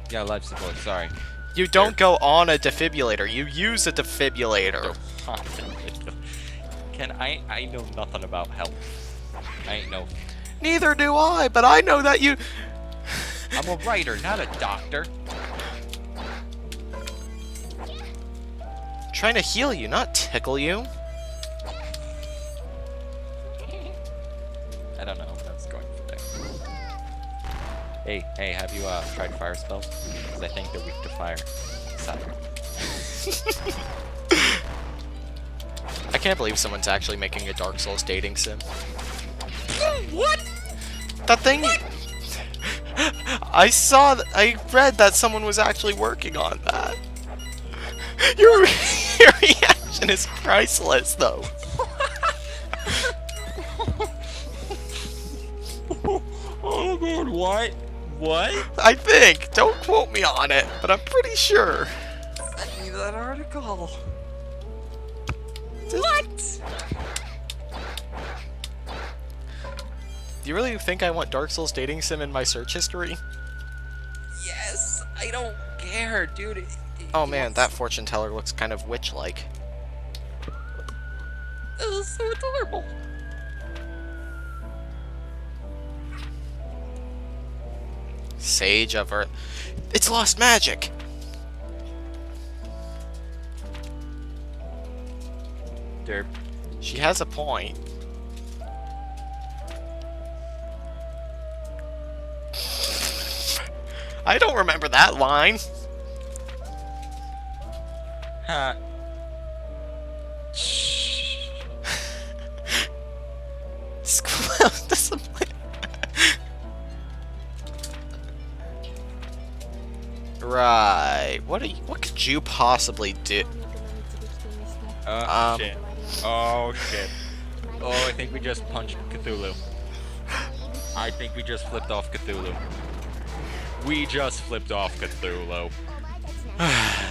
Yeah, life support, sorry. You don't go on a defibrillator. You use a defibrillator. Ken, I know nothing about health. I ain't know. Neither do I, but I know that you... I'm a writer, not a doctor. Trying to heal you, not tickle you. I don't know what I was going for there. Hey, have you tried fire spells? Because I think they're weak to fire. Sire. I can't believe someone's actually making a Dark Souls dating sim. What? That thing... What? I read that someone was actually working on that. Your reaction is priceless, though. Oh god, what? What? I think. Don't quote me on it, but I'm pretty sure. Send me that article. What? Do you really think I want Dark Souls dating sim in my search history? Yes, I don't care, dude. Oh man, that fortune teller looks kind of witch-like. This is so adorable. Sage of Earth. It's lost magic! Derp. She has a point. I don't remember that line. Ha. School discipline. Right. What could you possibly do? Shit. Oh shit. Oh, I think we just punched Cthulhu. I think we just flipped off Cthulhu. We just flipped off Cthulhu.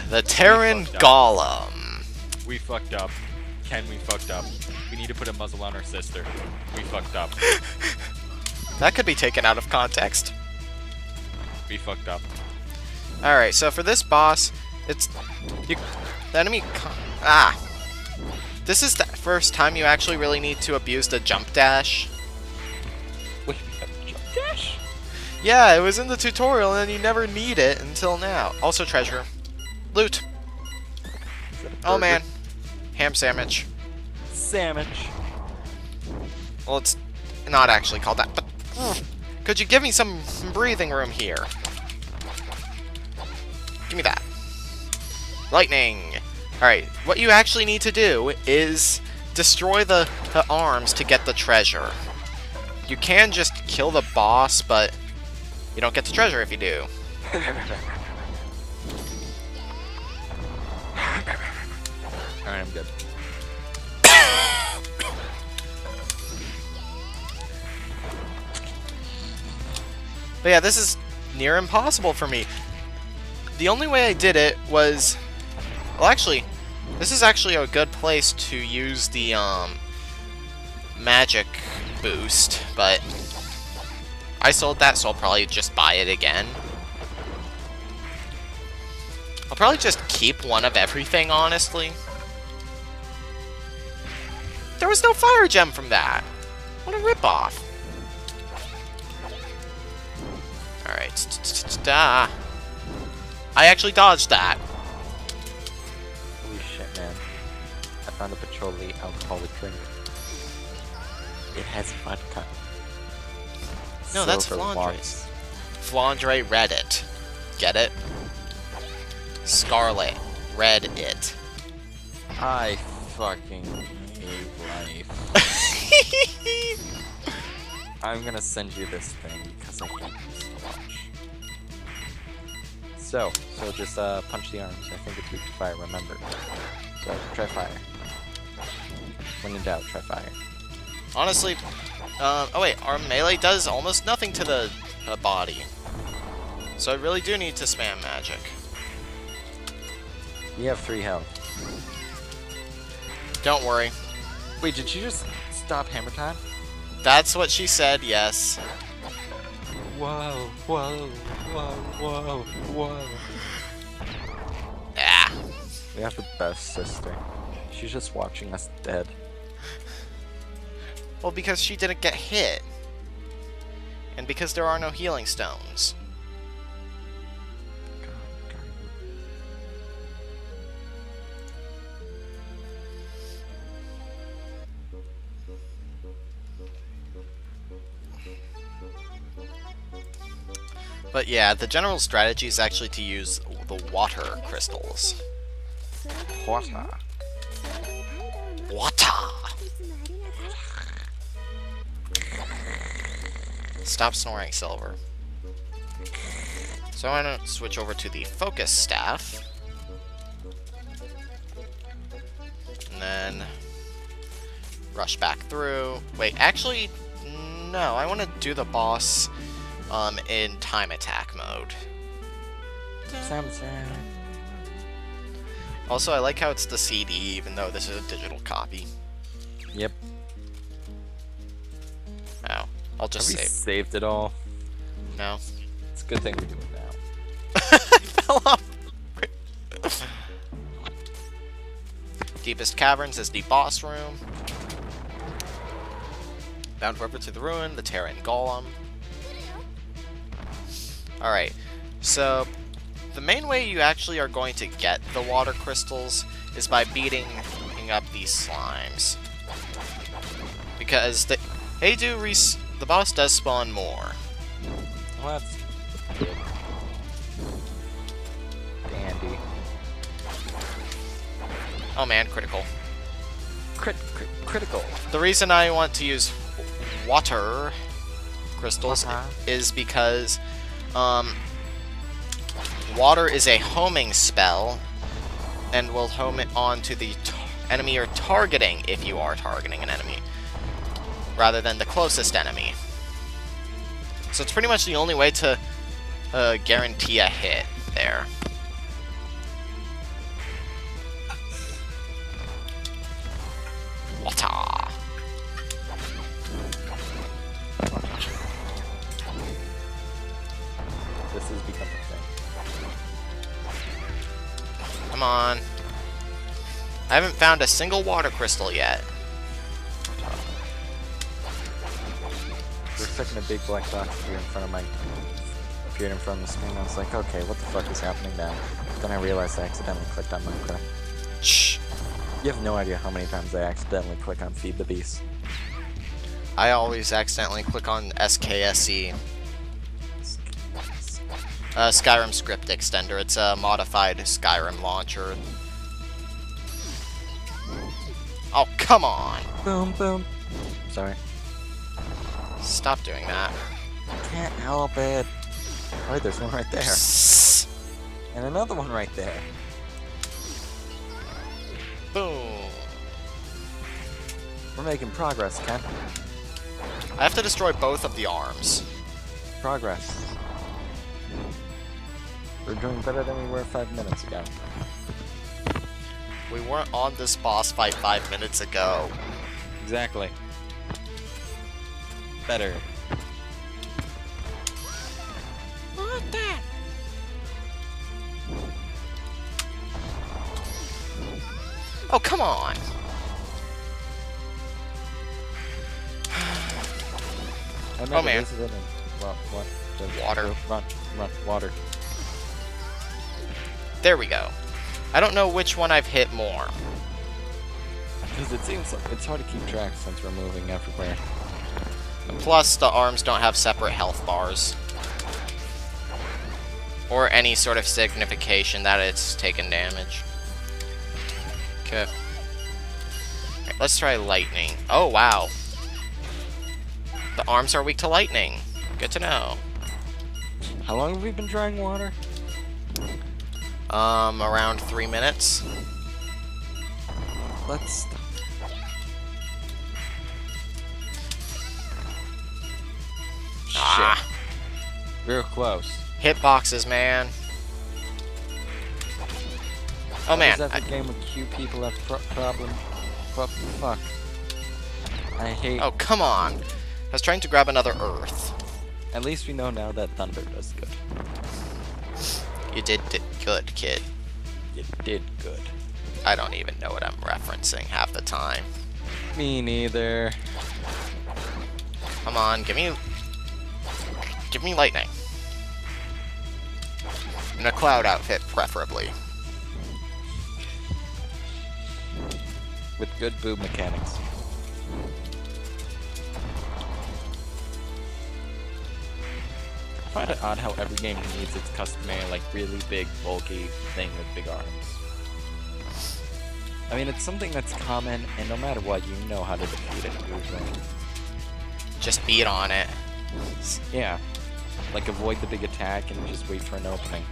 The Terran Golem. We fucked up. Ken, we fucked up. We need to put a muzzle on our sister. We fucked up. That could be taken out of context. We fucked up. Alright, so for this boss, it's... the enemy... This is the first time you actually really need to abuse the jump dash. Wait, we have a jump dash? Yeah, it was in the tutorial and you never need it until now. Also treasure. Loot. Oh man. Ham sandwich. Sandwich. Well, it's not actually called that, but... Could you give me some breathing room here? Give me that. Lightning. Alright, what you actually need to do is destroy the arms to get the treasure. You can just kill the boss, but you don't get the treasure if you do. Alright, I'm good. But yeah, this is near impossible for me. The only way I did it was... Well, actually, this is actually a good place to use the, magic boost, but I sold that, so I'll probably just buy it again. I'll probably just keep one of everything, honestly. There was no fire gem from that. What a ripoff. Alright. I actually dodged that. Holy shit, man. I found a petroleum alcoholic drink. It has vodka. No, that's Silver Flandre. Wise. Flandre read it. Get it? Scarlet read it. I fucking hate life. I'm gonna send you this thing because I hate you so much. So just punch the arms. I think it's weak to fire, remember. So try fire. When in doubt, try fire. Honestly, oh wait, our melee does almost nothing to the body. So I really do need to spam magic. You have 3 health. Don't worry. Wait, did you just stop hammer time? That's what she said, yes. Whoa, whoa, whoa, whoa, whoa. We have the best sister. She's just watching us dead. Well, because she didn't get hit. And because there are no healing stones. But yeah, the general strategy is actually to use the water crystals. Water. Water! Stop snoring, Silver. So I'm gonna switch over to the focus staff. And then rush back through. Wait, actually, no, I want to do the boss in time attack mode. Also, I like how it's the CD, even though this is a digital copy. Yep. Oh, I'll just Have we save. saved it all? No. It's a good thing we do it now. I fell off. Deepest Caverns is the boss room. Bound forever to the ruin, the Terran Golem. Alright, so the main way you actually are going to get the water crystals is by beating up these slimes. Because the boss does spawn more. Well, that's good. Dandy. Oh man, critical. Critical. The reason I want to use water crystals is because water is a homing spell and will home it onto the enemy you're targeting if you are targeting an enemy, rather than the closest enemy. So it's pretty much the only way to guarantee a hit there. Water. This has become a thing. Come on. I haven't found a single water crystal yet. For a second, a big black box appeared in front of the screen. I was like, okay, what the fuck is happening now? Then I realized I accidentally clicked on Minecraft. Shh. You have no idea how many times I accidentally click on Feed the Beast. I always accidentally click on SKSE. Skyrim script extender. It's a modified Skyrim launcher. Oh, come on! Boom, boom. Sorry. Stop doing that. Can't help it. Oh, there's one right there. Sss. And another one right there. Boom. We're making progress, Ken. I have to destroy both of the arms. Progress. We're doing better than we were 5 minutes ago. We weren't on this boss fight 5 minutes ago. Exactly. Better. What that? Oh, come on! Oh, man. What? Water. Run, water. There we go. I don't know which one I've hit more. Because it seems like it's hard to keep track since we're moving everywhere. Plus, the arms don't have separate health bars. Or any sort of signification that it's taken damage. Okay. Right, let's try lightning. Oh, wow. The arms are weak to lightning. Good to know. How long have we been trying water? Around 3 minutes. Let's stop. Ah. Shit. Real close. Hitboxes, man. Oh, man. Is that the game with cute people have problem? What the fuck? I hate... Oh, come on. I was trying to grab another earth. At least we know now that thunder does good. You did good, kid. You did good. I don't even know what I'm referencing half the time. Me neither. Come on, give me lightning. In a cloud outfit, preferably. With good boob mechanics. I find it odd how every game needs its customary, like, really big, bulky thing with big arms. I mean, it's something that's common, and no matter what, you know how to defeat it usually. Just beat on it. Yeah. Like, avoid the big attack and just wait for an opening.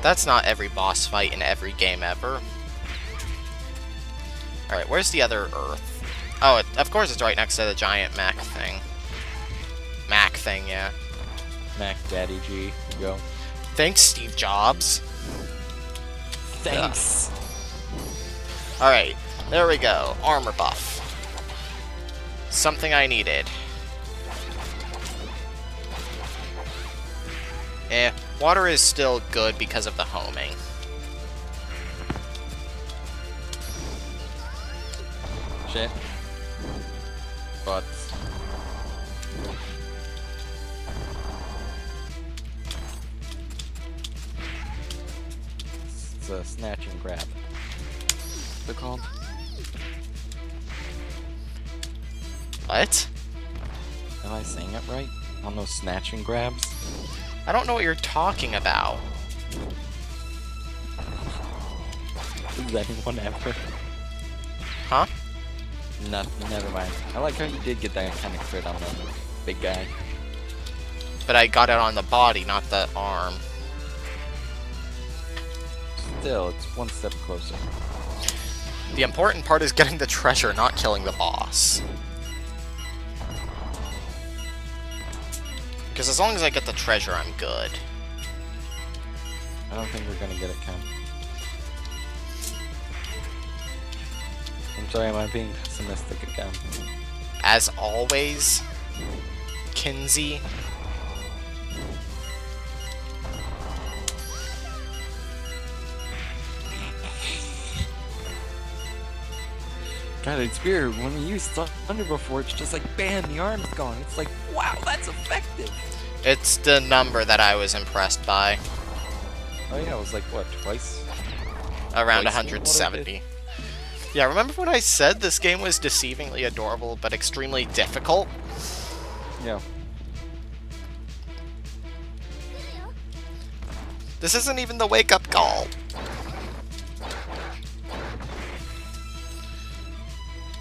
That's not every boss fight in every game ever. Alright, where's the other Earth? Oh, of course it's right next to the giant Mac thing. Mac thing, yeah. Mac Daddy G, go. Thanks, Steve Jobs. Thanks! Alright, there we go. Armor buff. Something I needed. Water is still good because of the homing. Shit. But... it's a snatch and grab. What's it called? What? Am I saying it right? On those snatch and grabs? I don't know what you're talking about. Does anyone ever? Huh? No, never mind. I like how you did get that kind of crit on the big guy. But I got it on the body, not the arm. Still, it's one step closer. The important part is getting the treasure, not killing the boss. Because as long as I get the treasure, I'm good. I don't think we're gonna get it, Ken. I'm sorry, am I being pessimistic again? As always, Kinsey. God, it's weird. When we use Thunder before, it's just like, bam, the arm's gone. It's like, wow, that's effective. It's the number that I was impressed by. Oh yeah, it was like, what, twice? Around Twice 170. Yeah, remember when I said this game was deceivingly adorable, but extremely difficult? Yeah. This isn't even the wake-up call.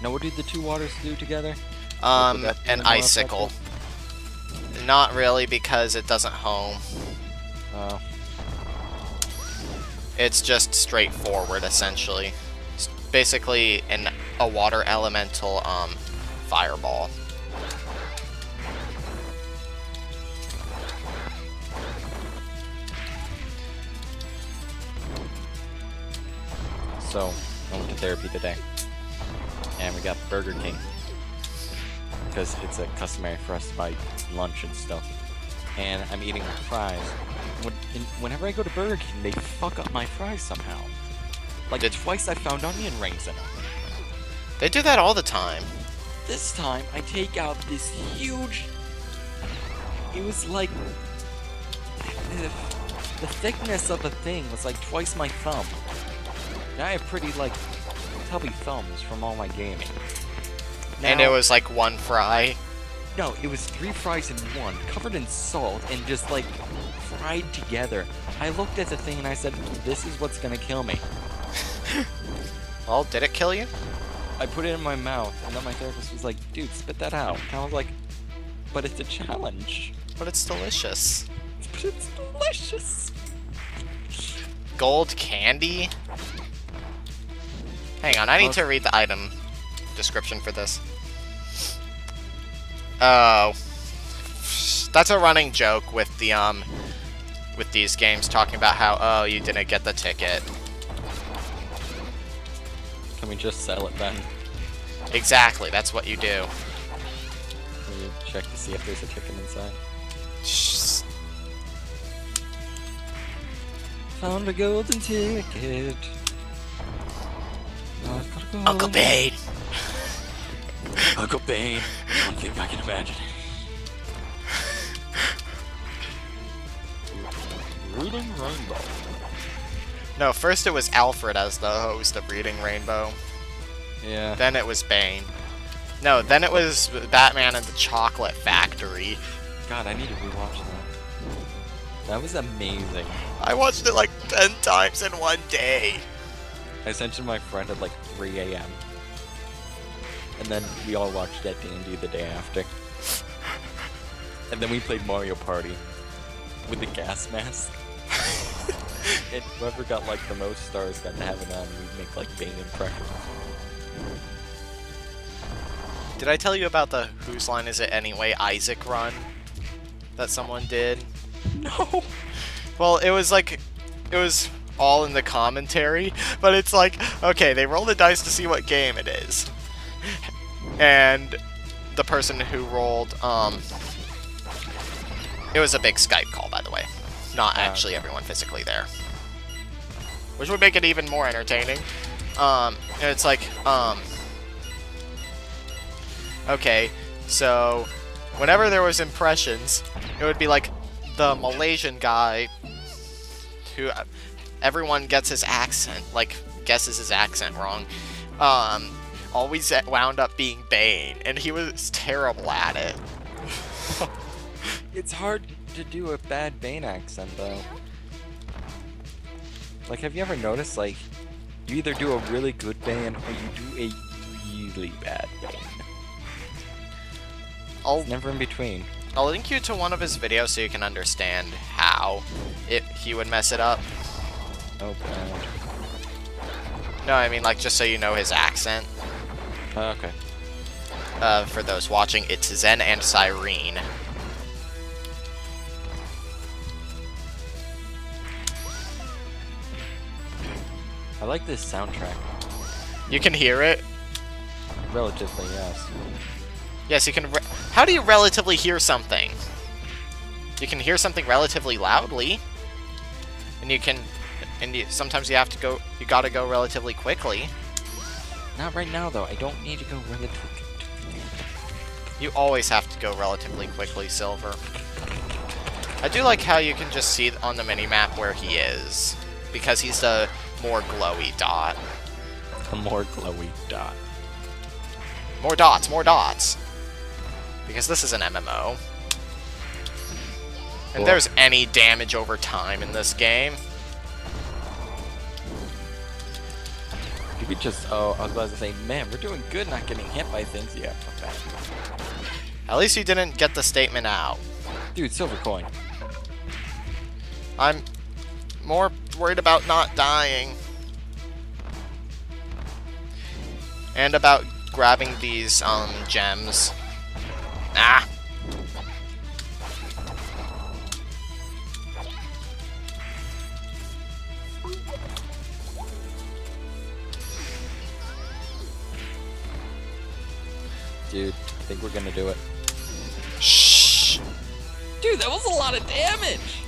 Now, what did the two waters do together? An icicle. Not really, because it doesn't home. Oh. It's just straightforward, essentially. It's basically a water elemental, fireball. So, I went to therapy today. And we got Burger King. Because it's a customary for us to buy lunch and stuff. And I'm eating fries. Whenever I go to Burger King, they fuck up my fries somehow. Like, twice I found onion rings in them. They do that all the time. This time, I take out this huge... It was like... The thickness of the thing was like twice my thumb. Now I have pretty, like, tubby thumbs from all my gaming. Now, And it was like one fry. no, it was 3 fries in one, covered in salt, and just, like, fried together. I looked at the thing and I said, this is what's gonna kill me. Well, did it kill you? I put it in my mouth, and then my therapist was like, dude, spit that out. And I was like, but it's a challenge. But it's delicious. But it's delicious. Gold candy? Hang on, I need to read the item description for this. Oh. That's a running joke with the, with these games, talking about how, oh, you didn't get the ticket. Can we just sell it then? Exactly, that's what you do. Can you check to see if there's a ticket inside? Shh. Found a golden ticket. Uncle Bane. Uncle Bane. One thing I can imagine. Reading Rainbow. No, first it was Alfred as the host of Reading Rainbow. Yeah. Then it was Bane. No, then it was Batman and the Chocolate Factory. God, I need to rewatch that. That was amazing. I watched it like 10 times in one day. I sent it to my friend at like 3 a.m. And then we all watched that D&D the day after. And then we played Mario Party with the gas mask. And whoever got like the most stars got to have it on. We'd make like Bane impressions. Did I tell you about the Whose Line Is It Anyway Isaac run that someone did? No. Well, it was all in the commentary, but it's like, okay, they roll the dice to see what game it is. And the person who rolled, it was a big Skype call, by the way. Not actually everyone physically there. Which would make it even more entertaining. And it's like, okay, so whenever there was impressions, it would be like the Malaysian guy who everyone gets his accent, like guesses his accent wrong, always wound up being Bane, and he was terrible at it. It's hard to do a bad Bane accent, though. Like, have you ever noticed, like, you either do a really good Bane or you do a really bad Bane? It's never in between. I'll link you to one of his videos so you can understand how he would mess it up. Oh, God. No, I mean, like, just so you know his accent. Okay. For those watching, it's Zen and Cyrene. I like this soundtrack. You can hear it? Relatively, yes. Yes, you can. How do you relatively hear something? You can hear something relatively loudly, and you can, sometimes you have to go. You gotta go relatively quickly. Not right now, though. I don't need to go relatively. You always have to go relatively quickly, Silver. I do like how you can just see on the minimap where he is, because he's the more glowy dot. A more glowy dot. More dots, more dots. Because this is an MMO. And Cool. there's any damage over time in this game. You could just, oh, I was about to say, man, we're doing good not getting hit by things. Yeah, fuck that. At least you didn't get the statement out. Dude, silver coin. I'm more worried about not dying. And about grabbing these, gems. Ah! Dude, I think we're gonna do it. Shh! Dude, that was a lot of damage!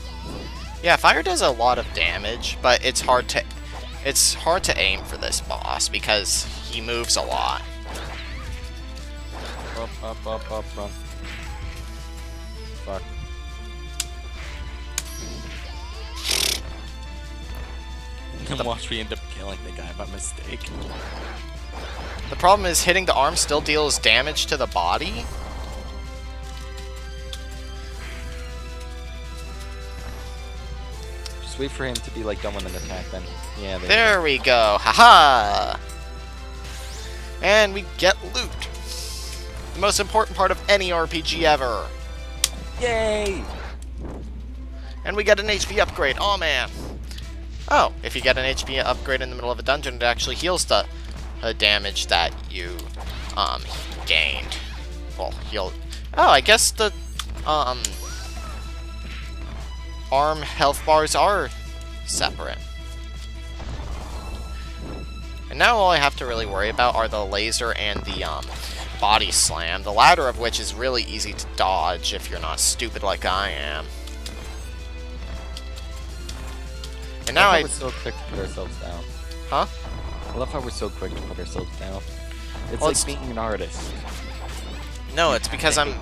Yeah, fire does a lot of damage, but it's hard to aim for this boss because he moves a lot. Up, run. Fuck. And watch me end up killing the guy by mistake. The problem is hitting the arm still deals damage to the body. Just wait for him to be like done with an attack then. Yeah, There we go. Haha! And we get loot. The most important part of any RPG ever. Yay! And we get an HP upgrade. Oh man. Oh, if you get an HP upgrade in the middle of a dungeon, it actually heals the damage that you gained. Well, heal. Oh, I guess the arm health bars are separate. And now all I have to really worry about are the laser and the body slam, the latter of which is really easy to dodge if you're not stupid like I am. And now I was so quick to put ourselves down. Huh? I love how we're so quick to put ourselves down. It's Well, like being an artist. No, it's because I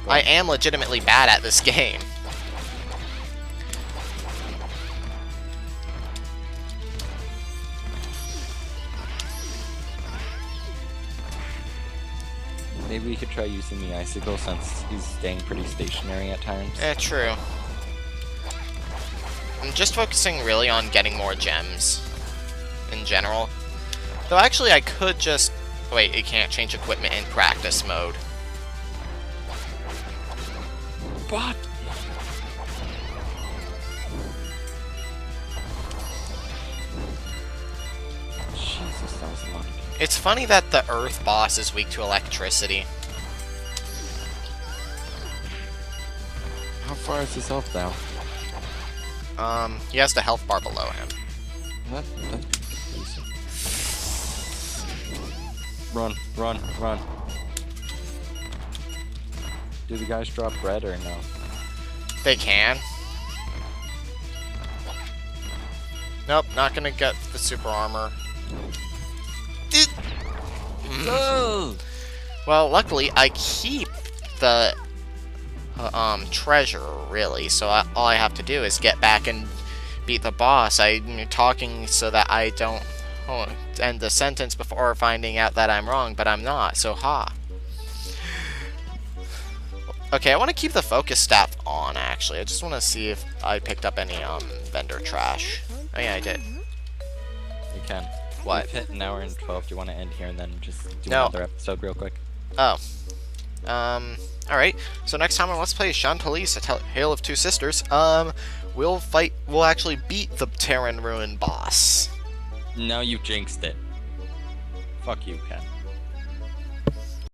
am legitimately bad at this game. Maybe we could try using the icicle since he's staying pretty stationary at times. True. I'm just focusing really on getting more gems in general. Though actually I could just... Wait, it can't change equipment in practice mode. What? Jesus, that was a lot. It's funny that the Earth boss is weak to electricity. How far is his health now? He has the health bar below him. That's decent. Run, run, run. Do the guys drop bread or no? They can. Nope, not gonna get the super armor. No! Well, luckily I keep the treasure, really, so all I have to do is get back and beat the boss. I'm talking so that I don't end the sentence before finding out that I'm wrong, but I'm not, so ha. Okay, I want to keep the focus staff on, actually. I just want to see if I picked up any vendor trash. Oh yeah, I did. You can. What? We've hit an hour and 12. Do you want to end here and then just do No. another episode real quick? Oh. Alright. So next time on Let's Play Chantelise, A Tale of Two Sisters, we'll actually beat the Terran Ruin boss. Now you've jinxed it. Fuck you, Ken.